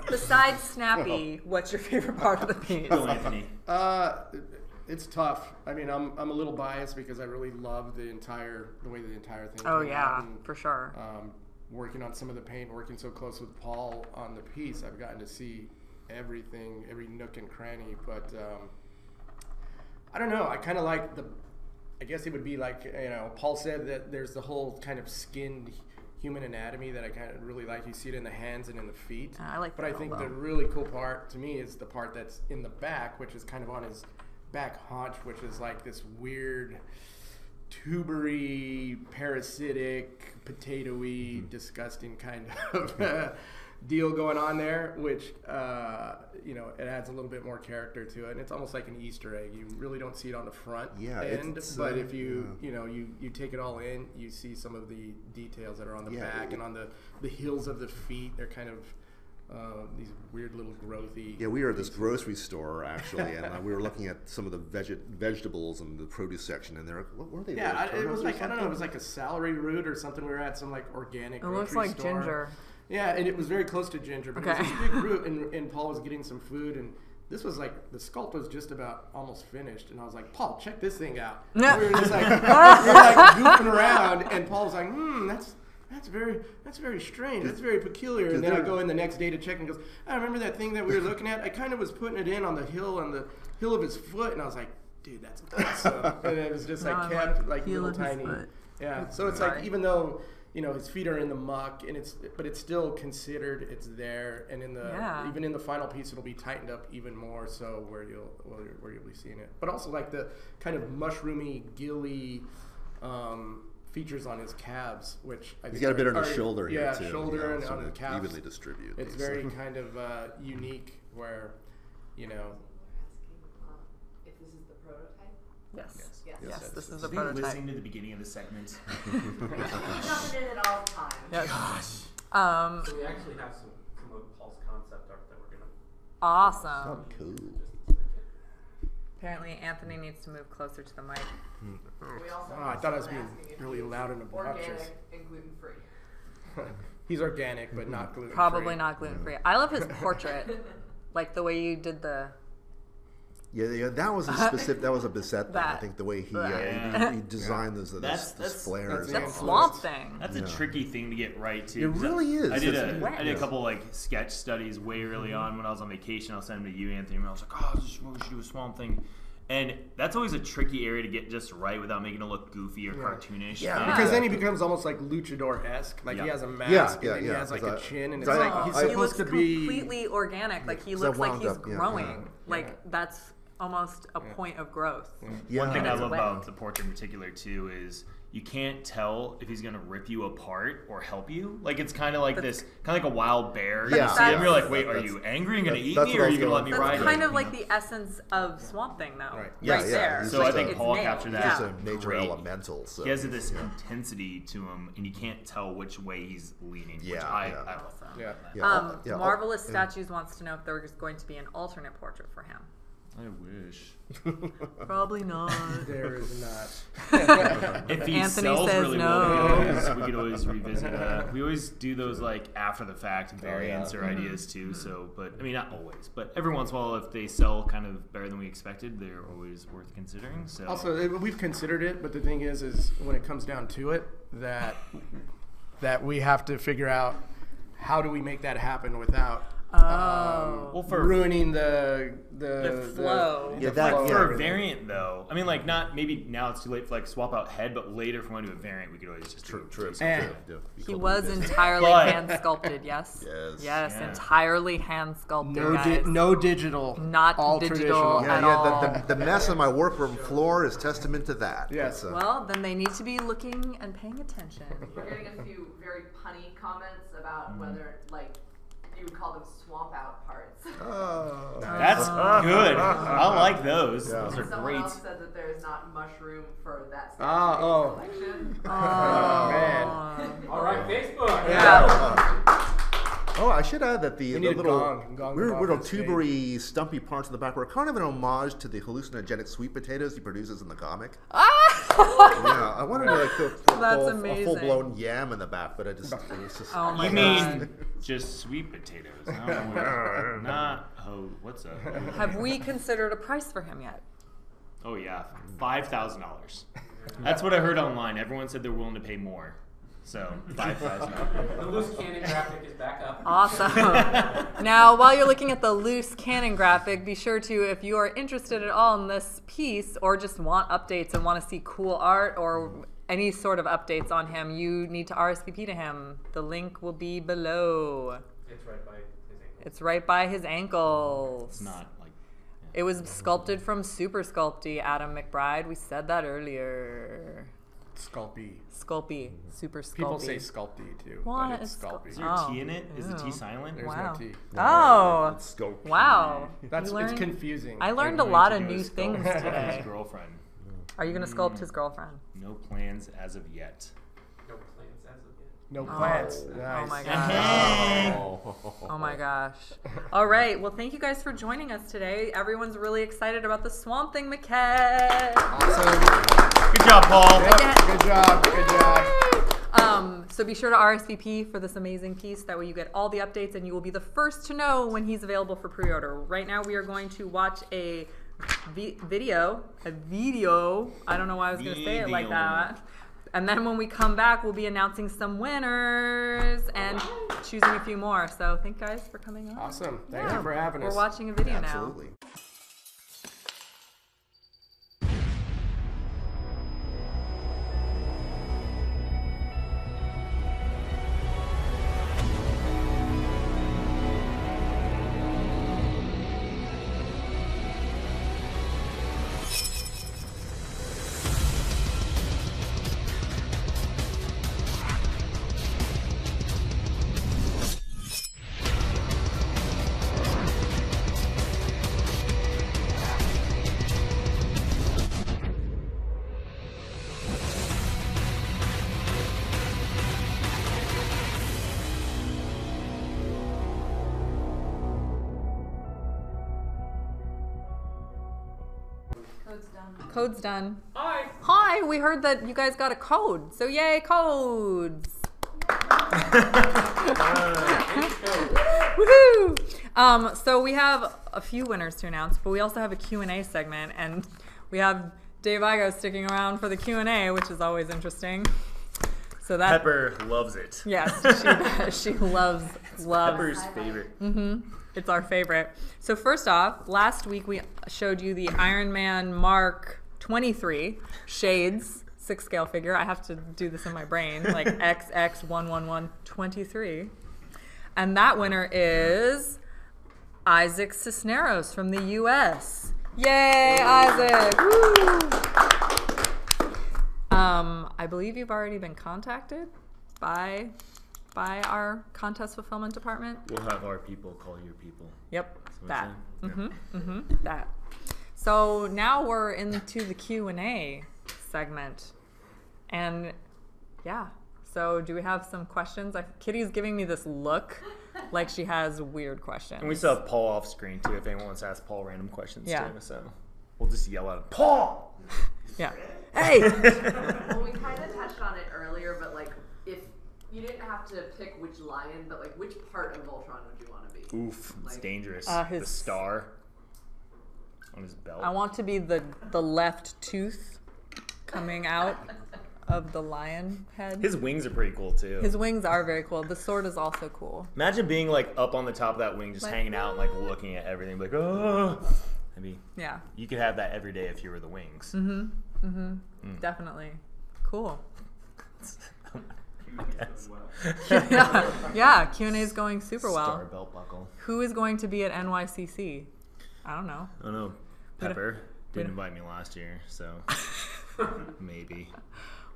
S1: besides Snappy, what's your favorite part of the piece?
S6: Go, Anthony.
S5: It's tough. I mean, I'm a little biased because I really love the way the entire thing.
S1: Oh
S5: came
S1: yeah,
S5: out, and,
S1: for sure.
S5: working on some of the paint, working so close with Paul on the piece, I've gotten to see everything, every nook and cranny. But I don't know. I kind of like I guess it would be like, Paul said that there's the whole kind of skinned human anatomy that I kind of really like. You see it in the hands and in the feet.
S1: I like
S5: But
S1: that
S5: I think
S1: elbow.
S5: the really cool part to me is the part that's in the back, which is kind of on his back haunch, which is like this weird tubery, parasitic, potatoey, disgusting kind of deal going on there, which it adds a little bit more character to it, and it's almost like an Easter egg. You really don't see it on the front end, but if you you take it all in, you see some of the details that are on the back and on the heels of the feet. They're kind of these weird little growthy.
S7: Yeah, we were at this grocery store actually, and we were looking at some of the vegetables in the produce section, and they're what were they?
S5: Yeah,
S7: Turnips
S5: it was
S7: or
S5: like, I don't know, it
S7: something?
S5: was like a celery root or something. We were at some like organic
S1: It looks
S5: grocery
S1: like
S5: store.
S1: ginger.
S5: Yeah, and it was very close to ginger, but it
S1: Okay.
S5: was this big root, and Paul was getting some food, and this was like, the sculpt was just about almost finished, and I was like, Paul, check this thing out.
S1: Yeah.
S5: And we were just like, goofing around, and Paul was like, that's very strange. That's very peculiar. And then I go in the next day to check, and he goes, I remember that thing that we were looking at. I kind of was putting it in on the heel of his foot, and I was like, dude, that's awesome. And it was just
S1: No,
S5: like
S1: I'm
S5: kept
S1: like,
S5: like
S1: heel
S5: little
S1: of his
S5: tiny.
S1: foot.
S5: Yeah. So it's
S1: Sorry.
S5: like, even though his feet are in the muck, but it's still considered, it's there, and even in the final piece, it'll be tightened up even more, so where you'll be seeing it. But also like the kind of mushroomy, gilly features on his calves, which I think
S7: He's got a bit on his
S5: are-
S7: shoulder here
S5: yeah,
S7: too.
S5: shoulder and
S7: sort
S5: on the
S7: of
S5: calves.
S7: evenly distribute.
S5: It's
S7: these.
S5: very kind of unique, where
S2: If this is the prototype?
S1: Yes.
S2: Yes.
S1: Yes, this is
S6: Is
S1: the
S6: he
S1: prototype.
S6: listening to the beginning of the segment?
S2: I'm jumping in it all the time.
S1: Yes.
S3: So we actually have some of Paul's concept art that we're gonna.
S1: Awesome.
S7: Cool.
S1: Apparently, Anthony needs to move closer to the mic.
S2: We also
S5: I
S2: have
S5: thought I was
S2: someone
S5: being
S2: asking if
S5: really
S2: he's
S5: loud and obnoxious.
S2: Organic and gluten free.
S5: he's organic, but not gluten.
S1: Probably not gluten free. I love his portrait, like the way you did the.
S7: Yeah, that was a specific. That was a Bissett thing. I
S1: That.
S7: think the way he
S6: Yeah.
S7: he designed those
S6: That's
S7: flares.
S5: the
S1: That
S5: influence.
S1: swamp thing.
S6: That's a tricky thing to get right too.
S7: It
S6: 'cause
S7: really is.
S6: I did
S7: It's-
S6: a couple like sketch studies way early on when I was on vacation. I'll send them to you, Anthony. And I was like, oh, this is what we should do a Swamp Thing. And that's always a tricky area to get just right without making it look goofy or cartoonish.
S7: Yeah.
S6: And-
S5: Because then he becomes almost like luchador-esque. Like he
S6: Yeah.
S5: has a mask,
S7: Yeah,
S5: and then he
S7: yeah.
S5: has like
S7: It's
S5: a
S7: like-
S5: chin, and
S7: it's
S5: it's
S7: like-
S5: like he's
S1: he
S5: supposed
S1: looks
S5: to be
S1: completely organic. Like he
S7: It's
S1: looks like
S7: wound
S1: he's
S7: up, yeah.
S1: growing. Like that's almost a point of growth.
S7: Yeah.
S6: One thing I
S1: That's
S6: love
S1: way.
S6: about the portrait in particular too is you can't tell if he's gonna rip you apart or help you. Like it's kind of like this, kind of like a wild bear.
S7: Yeah.
S6: You see him, you're like, wait, are
S7: That's-
S6: you angry and gonna eat
S7: that's
S6: me,
S7: what
S6: or
S7: I
S6: are
S7: was
S6: you gonna let me
S7: going
S6: ride
S1: That's
S6: you?
S1: kind of
S6: You
S1: like
S6: know?
S1: the essence of Swamp Thing, though.
S5: Right.
S7: Yeah,
S1: Right
S7: yeah.
S1: there.
S7: He's
S6: So I
S7: just
S6: think
S7: a-
S6: Paul
S1: nailed.
S6: captured that.
S1: Yeah.
S7: Just a nature
S6: Great.
S7: elemental. So,
S6: He has this intensity to him, and you can't tell which way he's leaning. Which
S7: Yeah,
S6: I
S7: yeah.
S6: love.
S5: Yeah.
S7: yeah, yeah,
S1: Marvelous Statues wants to know if there is going to be an alternate portrait for him.
S6: I wish.
S1: Probably not.
S5: There is not.
S6: If he
S1: Anthony
S6: sells
S1: says
S6: really
S1: no.
S6: well, we could always revisit that. We always do those like after the fact variants or ideas too. So, but I mean, not always, but every once in a while, if they sell kind of better than we expected, they're always worth considering. So,
S5: Also, we've considered it, but the thing is when it comes down to it, that we have to figure out how do we make that happen without
S6: well, for
S5: ruining the
S1: flow.
S7: Yeah,
S5: the
S7: that-
S5: flow
S7: yeah.
S5: of
S6: for a
S5: everything.
S6: variant though, I mean, like not maybe now it's too late for like swap out head, but later if we want to do a variant, we could always just
S7: True,
S6: do
S7: true.
S6: it.
S5: Eh.
S7: True.
S1: He was entirely
S6: But-
S1: hand sculpted, yes?
S7: Yes.
S6: Yeah.
S1: Entirely hand sculpted, guys.
S5: No digital.
S1: Not
S5: all
S1: digital.
S5: traditional.
S7: Yeah,
S1: At
S7: yeah.
S1: all.
S7: The mess on my workroom floor is testament to that.
S5: Yes.
S7: It's,
S1: Well, then they need to be looking and paying attention.
S2: We're getting a few very punny comments about whether, like, you would call them swamp out parts.
S7: oh.
S6: That's good. I like those.
S7: Yeah.
S6: Those are
S2: Someone
S6: great.
S2: else said that there is not much room for that
S5: Ah,
S2: statue
S5: oh.
S2: collection.
S5: Oh, man.
S3: All right, Facebook.
S1: Yeah.
S7: Oh, I should add that the
S5: We need a
S7: little
S5: gong
S7: weird
S5: off
S7: little
S5: the stage.
S7: tubery, stumpy parts in the back were kind of an homage to the hallucinogenic sweet potatoes he produces in the comic. Yeah, I wanted to like
S1: That's
S7: a
S1: amazing.
S7: full blown yam in the back, but it's just
S1: Oh my
S6: You
S1: god.
S6: mean just sweet potatoes? Not what's up?
S1: Have we considered a price for him yet?
S6: Oh yeah, $5,000. That's what I heard online. Everyone said they're willing to pay more. So $5,000.
S3: The loose cannon graphic is back up.
S1: Awesome. Now, while you're looking at the loose cannon graphic, be sure to, if you are interested at all in this piece or just want updates and want to see cool art or any sort of updates on him, you need to RSVP to him. The link will be below.
S3: It's right by his ankle.
S1: It's right by his ankles.
S6: It's not like
S1: It was sculpted from Super Sculpty, Adam McBride. We said that earlier.
S5: Sculpey.
S1: Sculpey. Super Sculpey.
S5: People say Sculpey too,
S1: What?
S5: but it's
S1: It's
S5: Sculpey.
S6: is there a
S1: Oh,
S6: T in it? Is the T
S1: ew.
S6: silent?
S5: There's
S1: Wow.
S5: no T.
S1: Oh.
S7: it's scope.
S1: Wow.
S5: That's
S1: You learned-
S5: it's confusing.
S1: I learned a
S6: I'm
S1: lot
S6: going
S1: of
S6: to go
S1: new
S6: sculpt
S1: things
S6: his
S1: today.
S6: girlfriend.
S1: Are you going to sculpt his girlfriend?
S6: No plans as of yet.
S3: No plans as of yet.
S5: No plants.
S1: Oh
S5: Nice.
S1: my gosh.
S7: Oh.
S1: Oh my gosh. All right. Well, thank you guys for joining us today. Everyone's really excited about the Swampthing Maquette.
S5: Awesome.
S6: Good job, Paul.
S5: Yep. Good job. Good job.
S1: So be sure to RSVP for this amazing piece. That way you get all the updates and you will be the first to know when he's available for pre-order. Right now we are going to watch a video. I don't know why I was going to say it like
S6: Video.
S1: that. And then when we come back, we'll be announcing some winners and choosing a few more. So thank you guys for coming on.
S5: Awesome. Thank
S1: Yeah.
S5: you for having us.
S1: We're watching a video now.
S7: Absolutely.
S1: Code's done.
S3: Hi.
S1: Hi, we heard that you guys got a code. So yay, codes. Woohoo! So we have a few winners to announce, but we also have a Q&A segment, and we have Dave Igo sticking around for the Q&A, which is always interesting. So that
S6: Pepper loves it.
S1: yes, she loves.
S6: Pepper's favorite.
S1: It's our favorite. So first off, last week we showed you the Iron Man Mark 23 Shades 6-scale figure. I have to do this in my brain, like XX11123. And that winner is Isaac Cisneros from the US. Yay, Isaac! Woo! I believe you've already been contacted by our contest fulfillment department.
S6: We'll have our people call your people.
S1: Yep,
S6: That's what
S1: that.
S6: I'm saying?
S1: That. So now we're into the Q&A segment. And yeah, so do we have some questions? Kitty's giving me this look like she has weird questions.
S6: And we still have Paul off screen too if anyone wants to ask Paul random questions
S1: Yeah.
S6: too. So we'll just yell at him, Paul!
S1: Yeah. Hey!
S2: Well, we kind of touched on it earlier, but like, if you didn't have to pick which lion, but like, which part of Voltron would you want to be?
S6: Oof, it's
S2: Like-
S6: dangerous.
S1: his-
S6: The star on his belt.
S1: I want to be the left tooth coming out of the lion head.
S6: His wings are pretty cool too.
S1: His wings are very cool. The sword is also cool.
S6: Imagine being like up on the top of that wing, just
S1: Like,
S6: hanging out and like looking at everything, like, oh. I mean,
S1: Yeah,
S6: you could have that every day if you were the wings.
S1: definitely. Cool.
S6: I guess.
S1: Yeah, Q&A is going super well.
S6: Star belt buckle.
S1: Who is going to be at NYCC? I don't know.
S6: I don't know. Pepper
S1: we
S6: didn't
S1: don't-
S6: invite me last year, so maybe.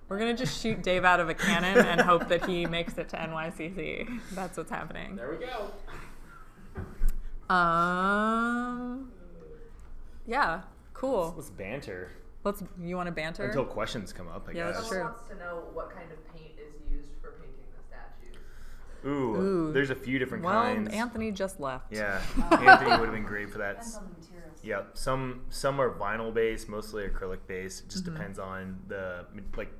S1: We're going to just shoot Dave out of a cannon and hope that he makes it to NYCC. That's what's happening.
S3: There we go.
S1: Yeah, cool.
S6: Let's banter
S1: You want to banter?
S6: until questions come up, I
S1: Yeah,
S6: guess.
S1: that's
S2: Someone
S1: true.
S2: wants to know what kind of paint is used for painting the statues.
S6: Ooh,
S1: Ooh.
S6: there's a few different
S1: Well,
S6: kinds.
S1: Anthony just left.
S6: Yeah, Anthony would have been great for that.
S8: Depends on the materials.
S6: Yep, some are vinyl based, mostly acrylic based. It just
S1: Mm-hmm.
S6: depends on the like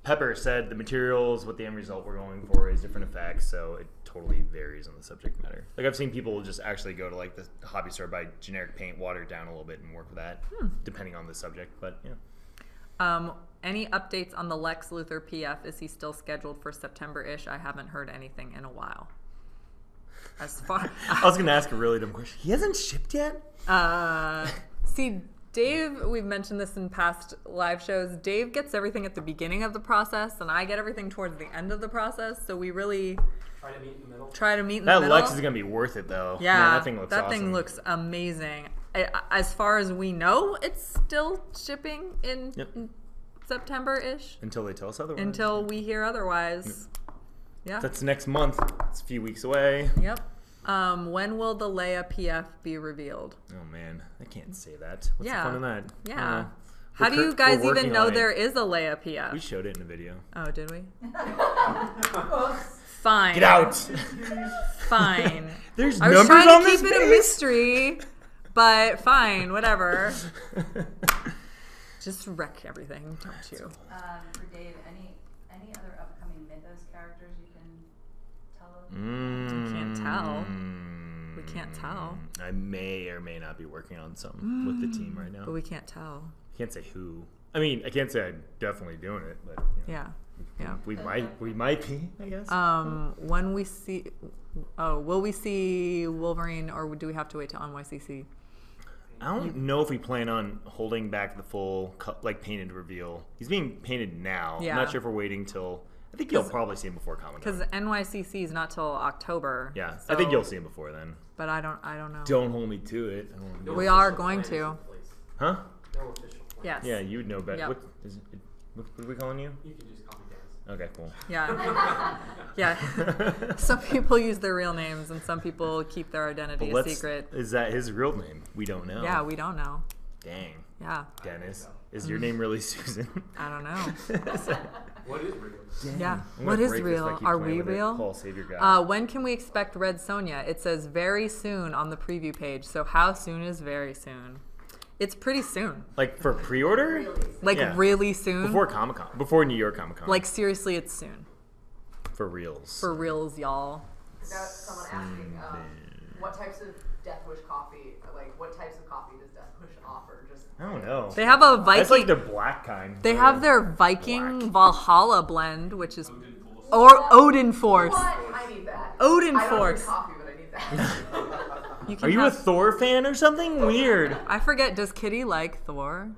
S6: Pepper said the materials, what the end result we're going for is different effects, so it totally varies on the subject matter. Like I've seen people just actually go to like the hobby store, buy generic paint, water it down a little bit, and work with that, depending on the subject. But yeah,
S1: Any updates on the Lex Luthor PF? Is he still scheduled for September-ish? I haven't heard anything in a while. As far
S6: I was gonna ask a really dumb question. He hasn't shipped yet?
S1: see, Dave, we've mentioned this in past live shows. Dave gets everything at the beginning of the process, and I get everything towards the end of the process. So we really
S3: Try to meet in the middle.
S1: try to meet in
S6: That
S1: the middle.
S6: Lex is gonna be worth it though.
S1: Yeah,
S6: Man, that thing looks
S1: that
S6: awesome.
S1: thing looks amazing. As far as we know, it's still shipping in
S6: Yep.
S1: September-ish
S6: Until they tell us otherwise.
S1: until we hear otherwise. Yeah.
S6: That's next month. It's a few weeks away.
S1: Yep. When will the Leia PF be revealed?
S6: Oh man, I can't say that. What's
S1: Yeah.
S6: the fun in that?
S1: Yeah.
S6: Uh,
S1: How
S6: we're
S1: do you
S6: cur-
S1: guys
S6: we're
S1: even
S6: working
S1: know
S6: on it.
S1: there is a Leia PF?
S6: We showed it in a video.
S1: Oh, did we? Fine.
S6: Get out!
S1: Fine.
S6: There's
S1: I was
S6: numbers
S1: trying
S6: on
S1: to
S6: this
S1: keep it a
S6: base?
S1: mystery, but fine, whatever. Just wreck everything, don't you?
S8: For Dave, any other upcoming Mythos characters you can tell us?
S1: Can't tell. We can't tell.
S6: I may or may not be working on something with the team right now.
S1: But we can't tell.
S6: Can't say who. I mean, I can't say I'm definitely doing it, but you know,
S1: Yeah.
S6: we might be, I guess.
S1: When we see, will we see Wolverine, or do we have to wait till NYCC?
S6: I don't know if we plan on holding back the full painted reveal. He's being painted now.
S1: Yeah.
S6: I'm not sure if we're waiting till. I think you'll probably see him before Comic Con.
S1: Because NYCC is not till October.
S6: Yeah,
S1: so-
S6: I think you'll see him before then.
S1: But I don't know.
S6: Don't hold me to it. I don't wanna
S3: No
S6: do
S1: We
S6: it.
S1: are
S3: official
S1: going
S3: plan is
S1: to.
S3: in place.
S6: Huh?
S3: No official plan.
S1: Yes.
S6: Yeah, you would know better.
S1: Yep.
S6: What are we calling you?
S3: You can just call me Dennis.
S6: Okay, cool.
S1: Yeah. Yeah. Some people use their real names, and some people keep their identity a secret.
S6: Is that his real name? We don't know.
S1: Yeah, we don't know.
S6: Dang.
S1: Yeah.
S6: Dennis. Is your name really Susan?
S1: I don't know.
S3: What is real?
S1: Yeah.
S6: I'm
S1: What
S6: gonna
S1: is
S6: break this if I
S1: real?
S6: keep
S1: Are
S6: playing
S1: we
S6: with it.
S1: real?
S6: Paul, save your guy.
S1: When can we expect Red Sonja? It says very soon on the preview page. So how soon is very soon? It's pretty soon.
S6: Like for pre-order?
S1: Like
S6: Yeah.
S1: really soon.
S6: Before Comic Con. Before New York Comic Con.
S1: Like seriously, it's soon.
S6: for reals.
S1: For reals, y'all.
S2: Without someone asking, what types of Death Wish coffee, like what types of coffee does Death Wish offer? Just
S6: I don't know.
S1: They have a Viking.
S6: That's like the black kind.
S1: They have their Viking
S6: Black.
S1: Valhalla blend, which is or Odin Force.
S2: what? I need that.
S1: Odin
S2: I don't drink
S1: Force.
S2: coffee, but I need that.
S1: You can
S6: Are you a
S1: have-
S6: Thor fan or something? Weird.
S1: I forget. Does Kitty like Thor?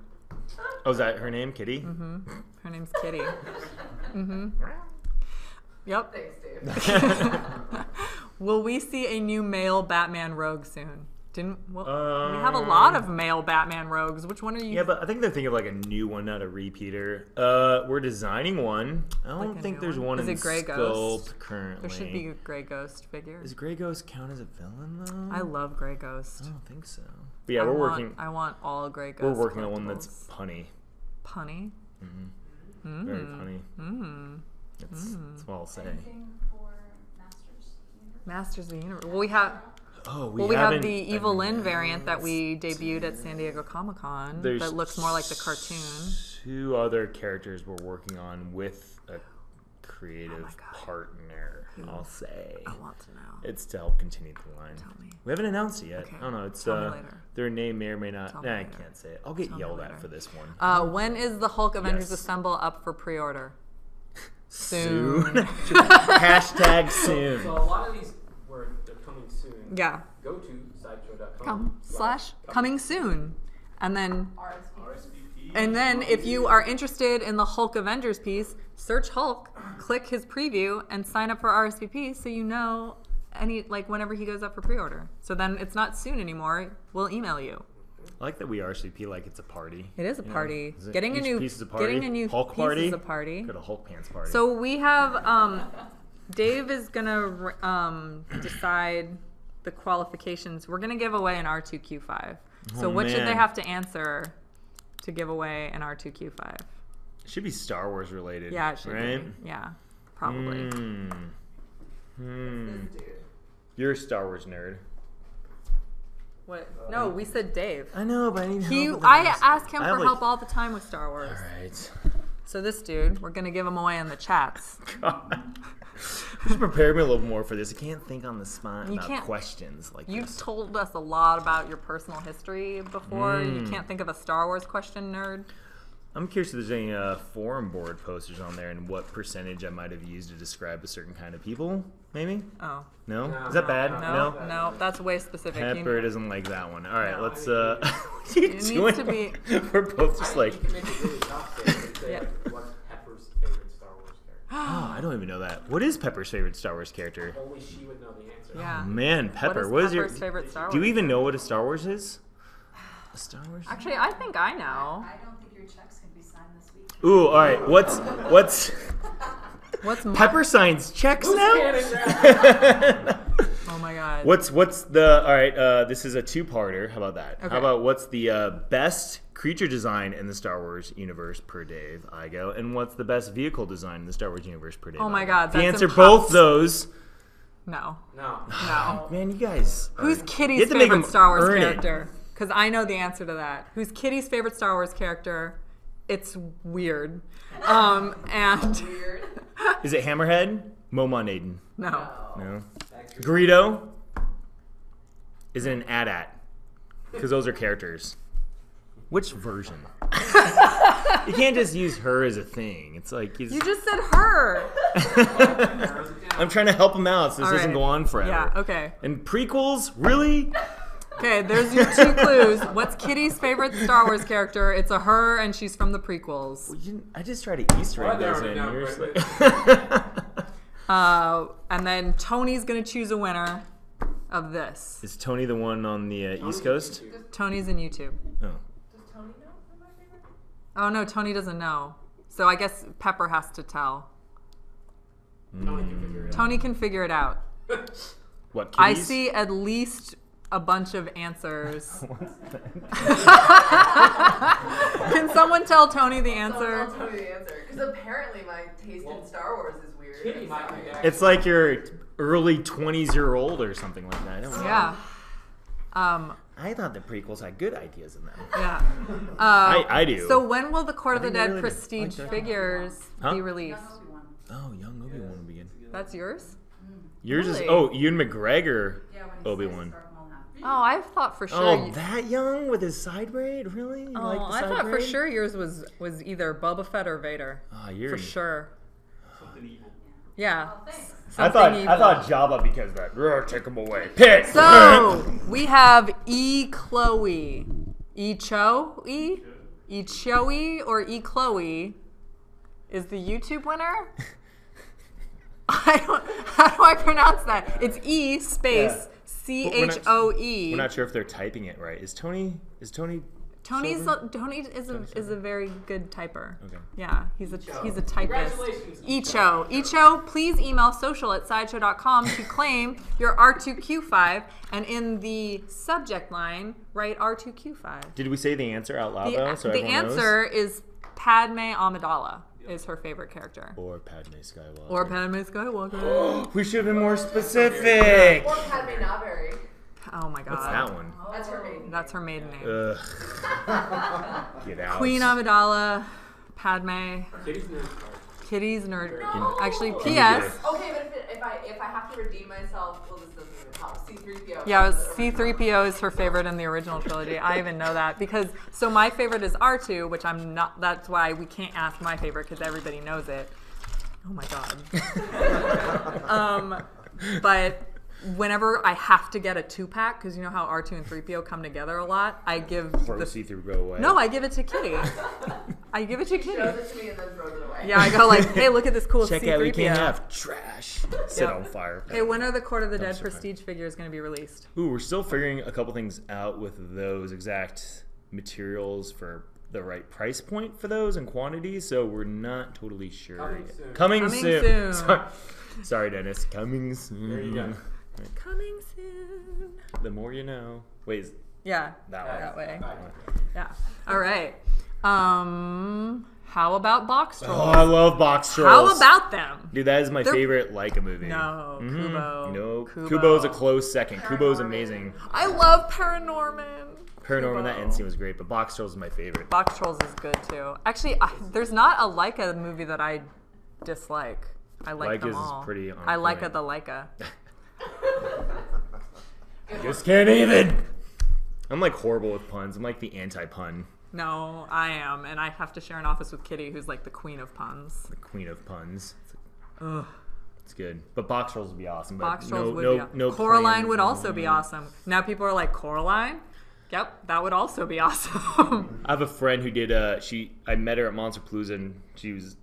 S6: Oh, is that her name, Kitty?
S1: Mm-hmm. Her name's Kitty. Mm-hmm. Yep.
S2: Thanks, Dave.
S1: Will we see a new male Batman Rogue soon? We have a lot of male Batman rogues. Which one are you?
S6: Yeah, but I think they're thinking of like a new one, not a repeater. We're designing one. I don't think there's one
S1: Is
S6: in
S1: it Grey
S6: sculpt
S1: Ghost?
S6: currently.
S1: There should be a Grey Ghost figure.
S6: Does Grey Ghost count as a villain though?
S1: I love Grey Ghost.
S6: I don't think so. But yeah, we're working.
S1: I want all Grey Ghost.
S6: We're working on one that's punny.
S1: Punny.
S6: Very punny. That's what I'll say.
S8: Anything for Masters?
S1: Masters of the Universe. Well, we have.
S6: Oh,
S1: We have the Evil Lyn variant that we debuted at San Diego Comic-Con that looks more like the cartoon.
S6: 2 other characters we're working on with a creative partner, I'll say.
S1: I want to know.
S6: It's to help continue the line.
S1: Tell me.
S6: We haven't announced it yet.
S1: Okay.
S6: I don't know. It's
S1: Tell me later.
S6: their name may or may not.
S1: Tell me
S6: I
S1: later.
S6: can't say it. I'll get
S1: Tell me
S6: yelled
S1: later.
S6: at for this one.
S1: When is the Hulk Avengers
S6: Yes.
S1: Assemble up for pre-order?
S6: Soon. Hashtag soon.
S3: So a lot of these they're coming soon.
S1: Yeah.
S3: Go to sideshow.com.
S1: Coming soon. And then
S3: RSVP.
S1: And then if you are interested in the Hulk Avengers piece, search Hulk, click his preview, and sign up for RSVP so you know whenever he goes up for pre-order. So then it's not soon anymore. We'll email you.
S6: I like that we RSVP like it's a party.
S1: It is a
S6: You know?
S1: party.
S6: Is it
S1: Getting a
S6: each
S1: new
S6: piece is a party?
S1: getting a new
S6: Hulk
S1: piece
S6: party?
S1: is a party.
S6: Go to Hulk Pants party.
S1: So we have Dave is gonna decide the qualifications. We're gonna give away an R2Q5. So what should they
S6: man.
S1: have to answer to give away an R2Q5?
S6: It should be Star Wars related.
S1: Yeah, it should
S6: right?
S1: be. Yeah, probably.
S6: You're a Star Wars nerd.
S1: What? No, we said Dave.
S6: I know, but I need help with
S1: I
S6: this.
S1: ask him
S6: I
S1: for
S6: have,
S1: help all the time with Star Wars.
S6: All right.
S1: So this dude, we're gonna give him away in the chats.
S6: God. You should prepare me a little more for this. I can't think on the spot
S1: You
S6: about
S1: can't-
S6: questions like
S1: You've
S6: this.
S1: told us a lot about your personal history before. You can't think of a Star Wars question, nerd.
S6: I'm curious if there's any forum board posters on there and what percentage I might have used to describe a certain kind of people. Maybe?
S1: Oh.
S6: No?
S3: No,
S6: Is that bad?
S1: No, that's way specific.
S6: Pepper doesn't like that one. All right,
S1: No.
S6: let's. What are you
S1: It needs
S6: doing?
S1: to be-
S6: We're both just like.
S3: You can make it really complicated and say
S1: Yeah.
S3: what's Pepper's favorite Star Wars character.
S6: Oh, I don't even know that. What is Pepper's favorite Star Wars character?
S3: Only she would know the answer.
S1: Yeah.
S6: Man, Pepper,
S1: What is
S6: your?
S1: Pepper's favorite Star Wars?
S6: Do you even know what a Star Wars is? A Star Wars?
S1: Actually, I think I know.
S8: I don't think your checks can be signed this week.
S6: Ooh, all right. What's
S1: What's my,
S6: Pepper signs checks now?
S1: Oh my god.
S6: What's the all right? This is a two-parter. How about that?
S1: Okay.
S6: How about what's the best creature design in the Star Wars universe per Dave Igo, and what's the best vehicle design in the Star Wars universe per Dave?
S1: Oh my
S6: Igo?
S1: God,
S6: If you
S1: that's
S6: answer
S1: impossible.
S6: both those.
S1: No.
S3: No.
S1: No.
S6: Man, you guys.
S1: Who's
S6: you
S1: Kitty's
S6: have to make
S1: favorite
S6: them
S1: Star Wars
S6: earn it.
S1: character? Because I know the answer to that. Who's Kitty's favorite Star Wars character? It's weird. And
S2: Weird.
S6: Is it Hammerhead? Momon Aiden.
S1: no.
S6: No. Greedo. Is it an AT-AT? Because those are characters. Which version? You can't just use her as a thing. It's like
S1: You just said her.
S6: I'm trying to help him out so this
S1: All
S6: doesn't
S1: right.
S6: go on forever.
S1: Yeah, okay.
S6: And prequels? Really?
S1: Okay, there's your two clues. What's Kitty's favorite Star Wars character? It's a her, and she's from the prequels.
S6: Well, I just try to Easter egg
S3: Well,
S6: those
S3: there
S6: in.
S3: we
S6: You're
S3: go.
S6: just like-
S1: And then Tony's gonna choose a winner of this.
S6: Is Tony the one on the East Coast?
S1: Tony's in YouTube.
S6: Oh.
S2: Does Tony know who my favorite?
S1: Oh no, Tony doesn't know. So I guess Pepper has to tell.
S3: Tony can figure it out.
S1: Tony can figure it out.
S6: What,
S1: I
S6: Kiddies?
S1: see at least a bunch of answers. Can someone tell Tony the answer?
S2: I'll tell you the answer. Because apparently my taste in Star Wars is weird.
S3: Kitty might be there.
S6: It's like your early 20s-year-old or something like that. I don't know.
S1: Yeah.
S6: I thought the prequels had good ideas in them.
S1: Yeah.
S6: I do.
S1: So when will the Court of the
S6: think they
S1: Dead
S6: really did.
S1: prestige
S6: Like that.
S1: figures
S6: Huh?
S1: be released?
S6: Oh, young Obi-Wan would begin.
S1: That's yours?
S6: Yours is
S1: Really?
S6: Ewan McGregor.
S8: Yeah, when he
S6: Obi-Wan.
S8: sliced Darth Maul in half.
S1: Oh, I thought for sure.
S6: Oh, that young with his side braid? Really? You
S1: Oh,
S6: like the
S1: I
S6: side
S1: thought for
S6: braid?
S1: sure yours was either Boba Fett or Vader.
S6: Oh, you're
S1: For sure.
S3: Something evil.
S1: Yeah.
S8: Oh, thanks.
S6: I
S1: Something
S6: thought
S1: evil.
S6: Jabba because that. Take him away. Pick.
S1: So we have Chloe, Chloe or Chloe is the YouTube winner. How do I pronounce that? It's E space CHOE.
S6: We're not sure if they're typing it right. Is Tony?
S1: Tony is a very good typer. Okay. Yeah, he's a typist. Icho, please email social@sideshow.com to claim your R2Q5, and in the subject line write R2Q5.
S6: Did we say the answer out loud though? So
S1: the answer is Padme Amidala is her favorite character.
S6: Or Padme Skywalker. We should have been more specific.
S2: Or Padme Naberry.
S1: Oh my god.
S6: What's that one?
S2: That's her maiden name.
S1: That's her maiden name.
S6: Ugh. Get out.
S1: Queen Amidala, Padme. Kiddies nerd. No. Actually, P.S.
S2: Okay, but if I have to redeem myself, well, this doesn't even help. C-3PO.
S1: Yeah, C-3PO is her favorite in the original trilogy. I even know that because my favorite is R2, which I'm not. That's why we can't ask my favorite because everybody knows it. Oh my god. But whenever I have to get a 2-pack, because you know how R2 and 3PO come together a lot, I give
S6: the C-3PO away.
S1: No, I give it to Kitty. I give it to Kitty.
S2: She shows it to me and then throws it away.
S1: Yeah, I go like, hey, look at this cool
S6: Check
S1: C-3PO.
S6: out, we can't have trash. Set on fire.
S1: Hey, when are the Court of the Dead Prestige figures going to be released?
S6: Ooh, we're still figuring a couple things out with those exact materials for the right price point for those and quantities, so we're not totally sure yet. Coming soon. Sorry, Dennis. Coming soon.
S3: There you go.
S1: Coming soon.
S6: The more you know. Wait,
S1: Yeah.
S6: that way.
S1: Yeah. All right. How about box trolls?
S6: Oh, I love box trolls.
S1: How about them?
S6: Dude, that is my favorite Leica movie.
S1: No, Kubo.
S6: No, Kubo's a close second. Kubo's amazing.
S1: I love Paranorman.
S6: Paranorman, that end scene was great, but Box Trolls is my favorite.
S1: Box Trolls is good too. Actually, there's not a Leica movie that I dislike. I like them all.
S6: Leica's pretty on
S1: I like
S6: point.
S1: the Leica.
S6: I just can't even. I'm like horrible with puns. I'm like the anti-pun.
S1: No, I am, and I have to share an office with Kitty, who's like the queen of puns.
S6: The queen of puns.
S1: Ugh.
S6: It's good, but Box Trolls would be awesome. But
S1: Box Trolls would be
S6: no.
S1: Coraline would also be awesome. Now people are like, Coraline? Yep, that would also be awesome.
S6: I have a friend who did. I met her at Monsterpalooza, and she was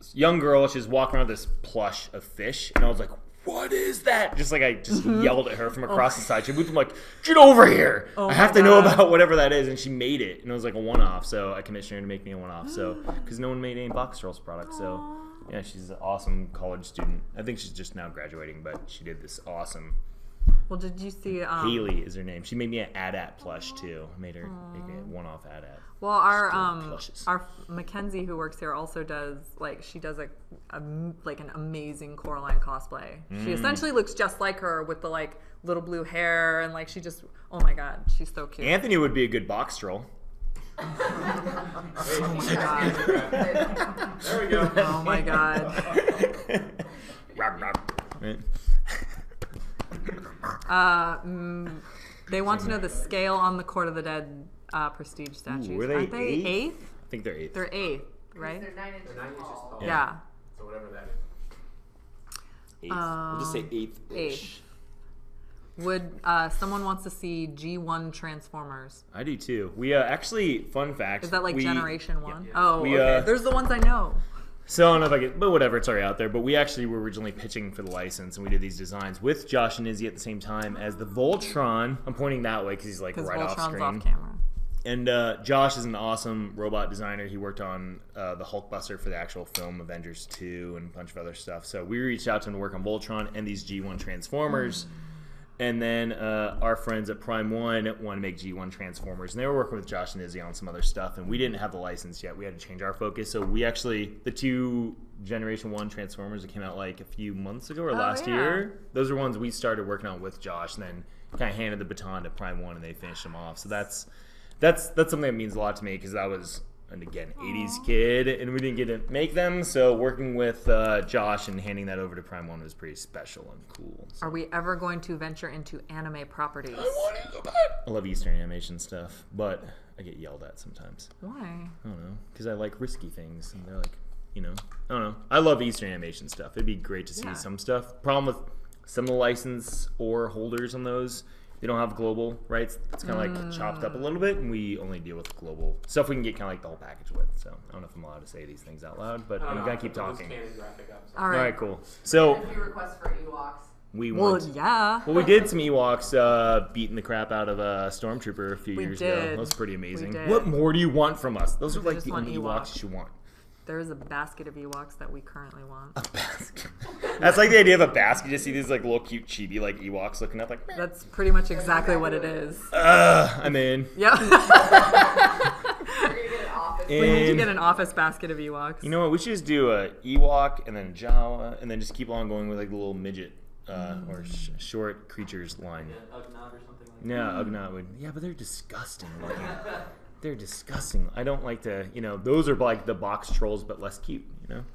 S6: a young girl. She was walking around with this plush of fish, and I was like, "What is that?" Just like I just yelled at her from across the side. She moved. I'm like, "Get over here! I have to know about whatever that is." And she made it, and it was like a one-off. So I commissioned her to make me a one-off. So because no one made any Box Trolls products, so yeah, she's an awesome college student. I think she's just now graduating, but she did this awesome.
S1: Well, did you see...
S6: Haley is her name. She made me an AT-AT plush, too. I made her make me a one-off AT-AT.
S1: Well, our Mackenzie, who works here, also does, she does an amazing Coraline cosplay. She essentially looks just like her with the, little blue hair, and, she just... Oh, my God. She's so cute.
S6: Anthony would be a good box troll.
S1: Oh, my God.
S3: There we go.
S1: Oh, my God. They want to know the scale on the Court of the Dead prestige statues.
S6: Ooh, were they
S1: Aren't they
S6: eighth?
S1: 8th?
S6: I think they're 8th.
S1: They're 8th, right?
S2: They're 9 inches tall.
S1: Yeah.
S3: So whatever that is.
S6: 8th. We'll just say 8th-ish.
S1: 8th. Would someone wants to see G1 Transformers?
S6: I do too. We actually, fun fact.
S1: Is that Generation 1?
S3: Yeah.
S1: Oh,
S6: We,
S1: okay. There's the ones I know.
S6: So I don't know if I get, but whatever, it's already out there. But we actually were originally pitching for the license, and we did these designs with Josh and Izzy at the same time as the Voltron. I'm pointing that way because he's right
S1: Voltron's
S6: off screen.
S1: off camera.
S6: And Josh is an awesome robot designer. He worked on the Hulkbuster for the actual film Avengers 2 and a bunch of other stuff. So we reached out to him to work on Voltron and these G1 Transformers. And then our friends at Prime 1 want to make G1 Transformers. And they were working with Josh and Izzy on some other stuff. And we didn't have the license yet. We had to change our focus. So we actually, the 2 Generation 1 Transformers that came out a few months ago or last year, those are ones we started working on with Josh and then kind of handed the baton to Prime 1 and they finished them off. So that's something that means a lot to me because I was, and again, 80s kid, and we didn't get to make them. So working with Josh and handing that over to Prime 1 was pretty special and cool. So.
S1: Are we ever going to venture into anime properties?
S6: I want to go back. I love Eastern animation stuff, but I get yelled at sometimes.
S1: Why?
S6: I don't know, because I like risky things, and they're like, I don't know. I love Eastern animation stuff. It'd be great to see some stuff. Problem with some of the license or holders on those, They don't have global rights. It's kind of like chopped up a little bit, and we only deal with global stuff we can get kind of like the whole package with. So I don't know if I'm allowed to say these things out loud, but I'm gonna keep talking.
S1: All right,
S6: cool. So
S2: A few requests for Ewoks.
S6: we
S1: well,
S6: want.
S1: yeah.
S6: Well, we did some Ewoks beating the crap out of a Stormtrooper a few years ago.
S1: did.
S6: That was pretty amazing.
S1: did.
S6: What more do you want from us? Those are like
S1: just
S6: the
S1: want
S6: only
S1: Ewoks.
S6: Ewoks you want.
S1: There is a basket of Ewoks that we currently want.
S6: A basket. That's like the idea of a basket. You just see these like little cute chibi like Ewoks looking up like. Meh.
S1: That's pretty much exactly what it is.
S6: I'm in.
S1: Yep.
S2: We're gonna get an office.
S1: We need to
S6: And
S1: get an office basket of Ewoks.
S6: you know what? We should just do a Ewok and then a Jawa and then just keep on going with like the little midget or short creatures line.
S4: Ugnaught or something like
S6: Yeah, Ugnaught would. Yeah, but they're disgusting looking. They're disgusting. I don't like to, those are like the box trolls, but less cute,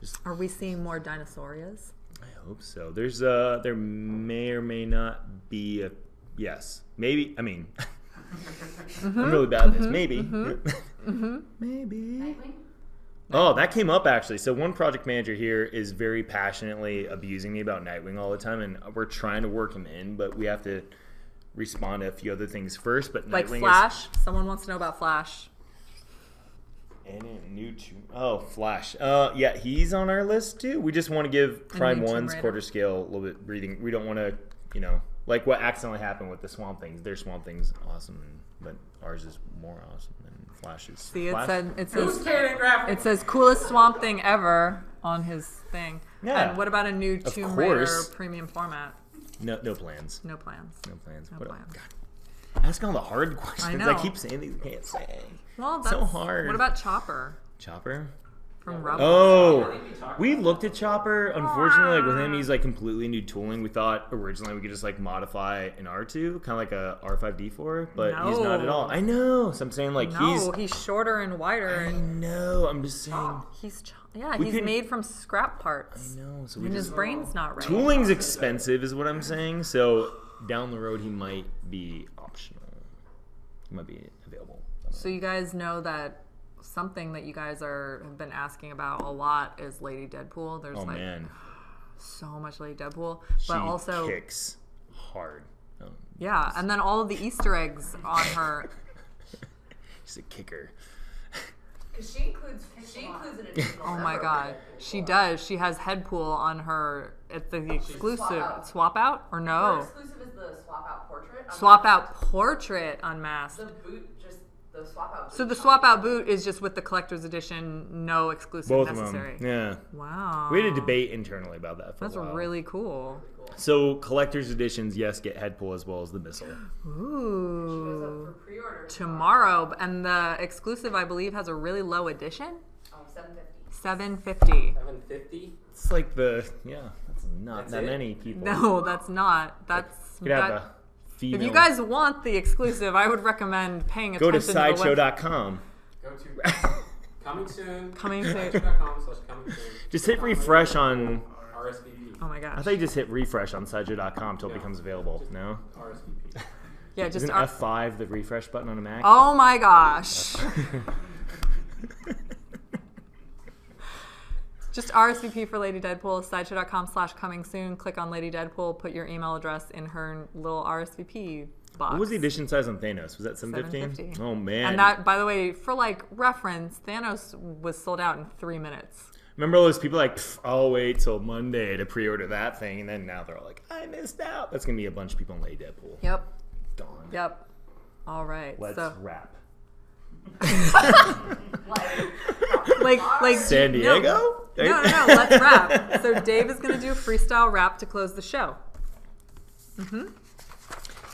S6: Just,
S1: Are we seeing more Dinosaurias?
S6: I hope so. There may or may not be yes. Maybe, I'm really bad at this. Maybe. Maybe.
S8: Nightwing?
S6: Oh, that came up actually. So one project manager here is very passionately abusing me about Nightwing all the time, and we're trying to work him in, but we have to respond to a few other things first. But
S1: Like
S6: Nightwing
S1: Flash? Someone wants to know about Flash.
S6: Flash. Yeah, he's on our list too. We just want to give Prime
S1: new Tomb
S6: 1's
S1: Raider.
S6: quarter scale a little bit breathing. We don't want to, like what accidentally happened with the Swamp Things. Their Swamp Thing's awesome, but ours is more awesome than Flash's.
S1: See,
S6: Flash?
S1: it says coolest Swamp Thing ever on his thing.
S6: Yeah.
S1: And what about a new
S6: Of
S1: Tomb Raider
S6: course.
S1: premium format?
S6: No plans.
S1: No plans.
S6: No plans.
S1: No
S6: What-
S1: plans.
S6: God. Ask all the hard questions.
S1: know.
S6: I keep saying these I can't say.
S1: Well,
S6: It's
S1: that's
S6: so hard.
S1: What about Chopper
S6: Chopper?
S1: from Rebels?
S6: Oh, we looked at Chopper. Unfortunately, like with him, he's like completely new tooling. We thought originally we could just like modify an R2, kind of like a R5D4, but he's not at all.
S1: No.
S6: I know. So I'm saying like
S1: He's shorter and wider,
S6: I
S1: and
S6: know. I'm just saying.
S1: he's
S6: We
S1: he's
S6: could-
S1: made from scrap parts.
S6: I know. So we
S1: And his
S6: just
S1: brain's not right.
S6: tooling's expensive, is what I'm saying. So down the road, he might be optional. He might be available.
S1: So you guys know that something that you guys have been asking about a lot is Lady Deadpool. There's
S6: Oh
S1: like
S6: man,
S1: so much Lady Deadpool,
S6: she
S1: but also
S6: kicks hard. Oh,
S1: yeah, and then all of the Easter eggs on her.
S6: she's a kicker.
S2: Because she includes an additional
S1: Oh my
S2: member
S1: god,
S2: of
S1: she
S2: Deadpool.
S1: does. She has Headpool on her. It's the exclusive swap out or
S2: Her
S1: no
S2: exclusive is the swap out portrait.
S1: swap out portrait unmasked.
S2: The boot, just the swap out boot.
S1: So the swap out boot is just with the collector's edition, no exclusive
S6: Both
S1: necessary.
S6: of them. Yeah.
S1: Wow,
S6: We had a debate internally about that for
S1: That's
S6: a while.
S1: really cool.
S6: So collector's editions, yes, get Headpool as well as the missile.
S2: Goes
S1: Ooh.
S2: up for pre-order
S1: Tomorrow, and the exclusive, I believe, has a really low edition.
S2: Oh, $750.
S1: $750.
S3: 750.
S6: It's like that's not
S3: That's
S6: that
S3: it?
S6: many people.
S1: No, that's not. That's
S6: You could have
S1: that,
S6: a female.
S1: if you guys want the exclusive, I would recommend paying
S6: go
S1: attention
S6: to
S1: to the web-
S6: sideshow.com.
S3: Go to coming soon.
S1: Coming soon.
S3: Sideshow.com/coming soon.
S6: Just hit refresh on.
S3: RSVP.
S1: Oh my gosh.
S6: I thought you just hit refresh on sideshow.com until it becomes available. No?
S3: RSVP.
S1: Yeah, just
S6: Isn't
S1: R-
S6: F5 the refresh button on a Mac?
S1: Oh my gosh. Just RSVP for Lady Deadpool, sideshow.com/coming soon. Click on Lady Deadpool, put your email address in her little RSVP box.
S6: What was the edition size on Thanos? Was that 750?
S1: 750.
S6: Oh man.
S1: And that, by the way, for like reference, Thanos was sold out in 3 minutes.
S6: Remember all those people like, I'll wait till Monday to pre-order that thing, and then now they're all like, I missed out. That's gonna be a bunch of people in Lady Deadpool.
S1: Yep.
S6: Gone.
S1: Yep. All right.
S6: Let's
S1: so,
S6: wrap.
S1: like
S6: San Diego?
S1: No. Let's rap. So Dave is gonna do a freestyle rap to close the show.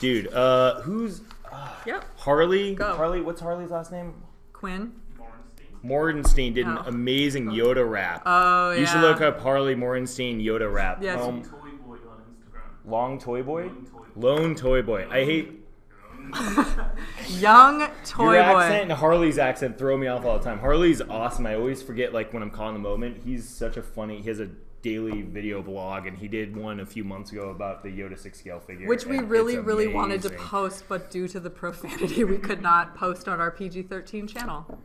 S6: Dude, who's
S1: Yep.
S6: Harley?
S1: Go.
S6: Harley, what's Harley's last name?
S1: Quinn.
S6: Mordenstein did an
S1: Oh.
S6: amazing Yoda rap.
S1: Oh yeah.
S6: You should look up Harley Mordenstein Yoda rap.
S1: Yes.
S3: Toy Boy on Instagram.
S6: Long Toy Boy?
S3: Lone Toy Boy.
S6: Lone Toy Boy. I hate
S1: Young toy
S6: your
S1: boy.
S6: accent and Harley's accent throw me off all the time. Harley's awesome. I always forget like when I'm calling the moment. He's such a funny. He has a daily video blog, and he did one a few months ago about the Yoda 6 scale figure,
S1: Which we
S6: and
S1: really,
S6: it's
S1: really wanted to
S6: amazing.
S1: post, but due to the profanity, we could not post on our PG-13 channel.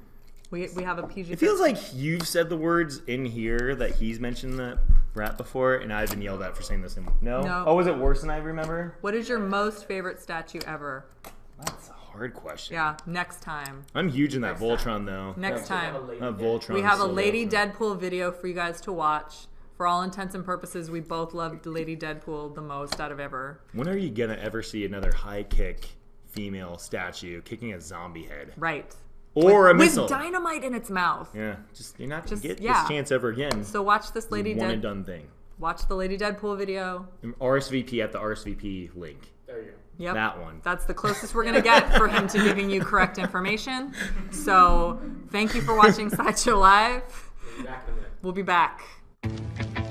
S1: We have a PG-13.
S6: It feels like you've said the words in here that he's mentioned that rap before, and I've been yelled at for saying the same. No?
S1: No.
S6: Oh, was it worse than I remember?
S1: What is your most favorite statue ever?
S6: That's a hard question.
S1: Yeah, next time.
S6: I'm huge in that Voltron, though.
S1: Next time.
S6: Voltron.
S1: We have a
S6: so
S1: Lady
S6: Voltron.
S1: Deadpool video for you guys to watch. For all intents and purposes, we both loved Lady Deadpool the most out of ever.
S6: When are you gonna ever see another high kick female statue kicking a zombie head?
S1: Right.
S6: Or a missile.
S1: With dynamite in its mouth.
S6: Yeah, just you're not gonna
S1: Just-
S6: get
S1: yeah.
S6: this chance ever again.
S1: So watch this
S6: One
S1: Lady
S6: and done thing.
S1: Watch the Lady Deadpool video.
S6: RSVP at the RSVP link.
S3: There you go.
S1: Yep.
S6: That one.
S1: That's the closest we're going to get for him to giving you correct information. So thank you for watching Sideshow Live.
S3: We'll be back in a minute.
S1: We'll be back.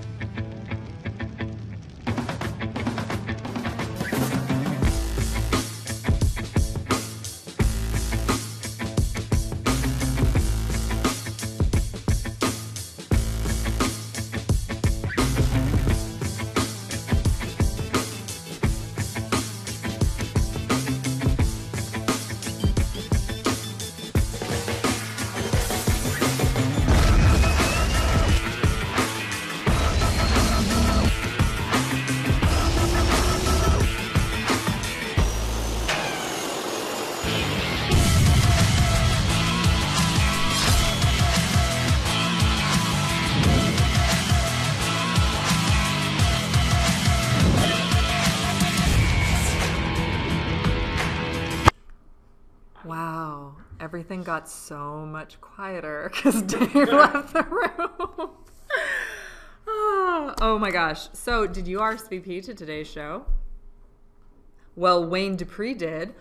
S1: Wow, everything got so much quieter because Dave left the room. Oh my gosh. So, did you RSVP to today's show? Well, Wayne Dupree did.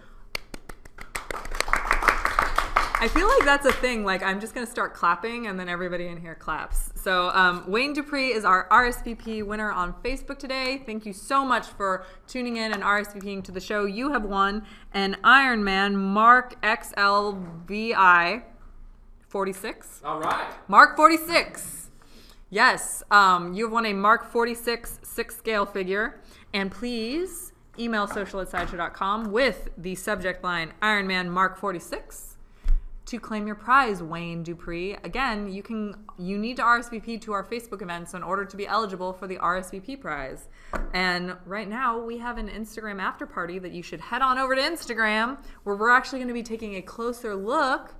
S1: I feel like that's a thing. Like, I'm just going to start clapping and then everybody in here claps. So, Wayne Dupree is our RSVP winner on Facebook today. Thank you so much for tuning in and RSVPing to the show. You have won an Iron Man Mark XLVI 46.
S3: All right.
S1: Mark 46. Yes, you have won a Mark 46 6-scale figure. And please email social@sideshow.com with the subject line Iron Man Mark 46 to claim your prize, Wayne Dupree. Again, you need to RSVP to our Facebook events in order to be eligible for the RSVP prize. And right now, we have an Instagram after party that you should head on over to Instagram, where we're actually going to be taking a closer look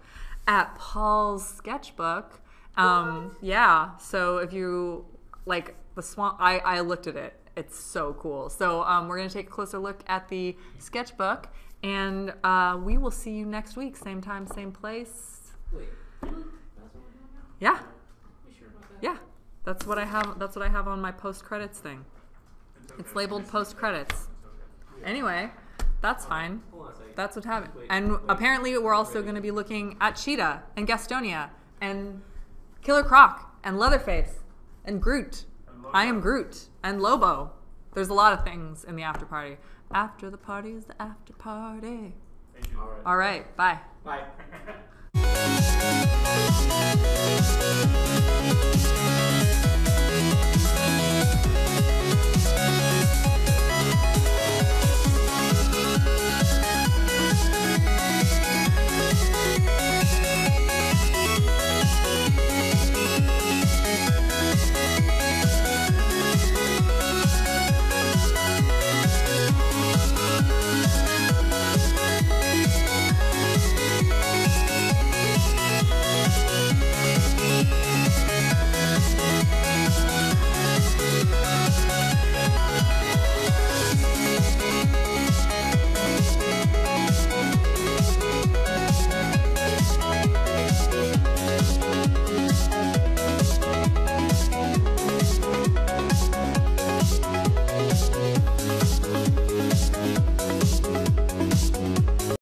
S1: at Paul's sketchbook. Yeah, so if you like the swamp, I looked at it. It's so cool. So we're going to take a closer look at the sketchbook, and we will see you next week, same time, same place.
S3: Wait, really? That's what we're doing now?
S1: Yeah,
S3: You sure about that?
S1: yeah. That's what I have. That's what I have on my post credits thing. It's labeled post credits. Anyway, that's fine.
S3: Hold on a second.
S1: That's what happened.
S3: Wait,
S1: And
S3: wait.
S1: apparently, we're also going to be looking at Cheetah and Gastonia and Killer Croc and Leatherface and Groot. I am Groot and Lobo. There's a lot of things in the after party. After the party is the after party.
S3: All right.
S1: All right, bye.
S3: Bye.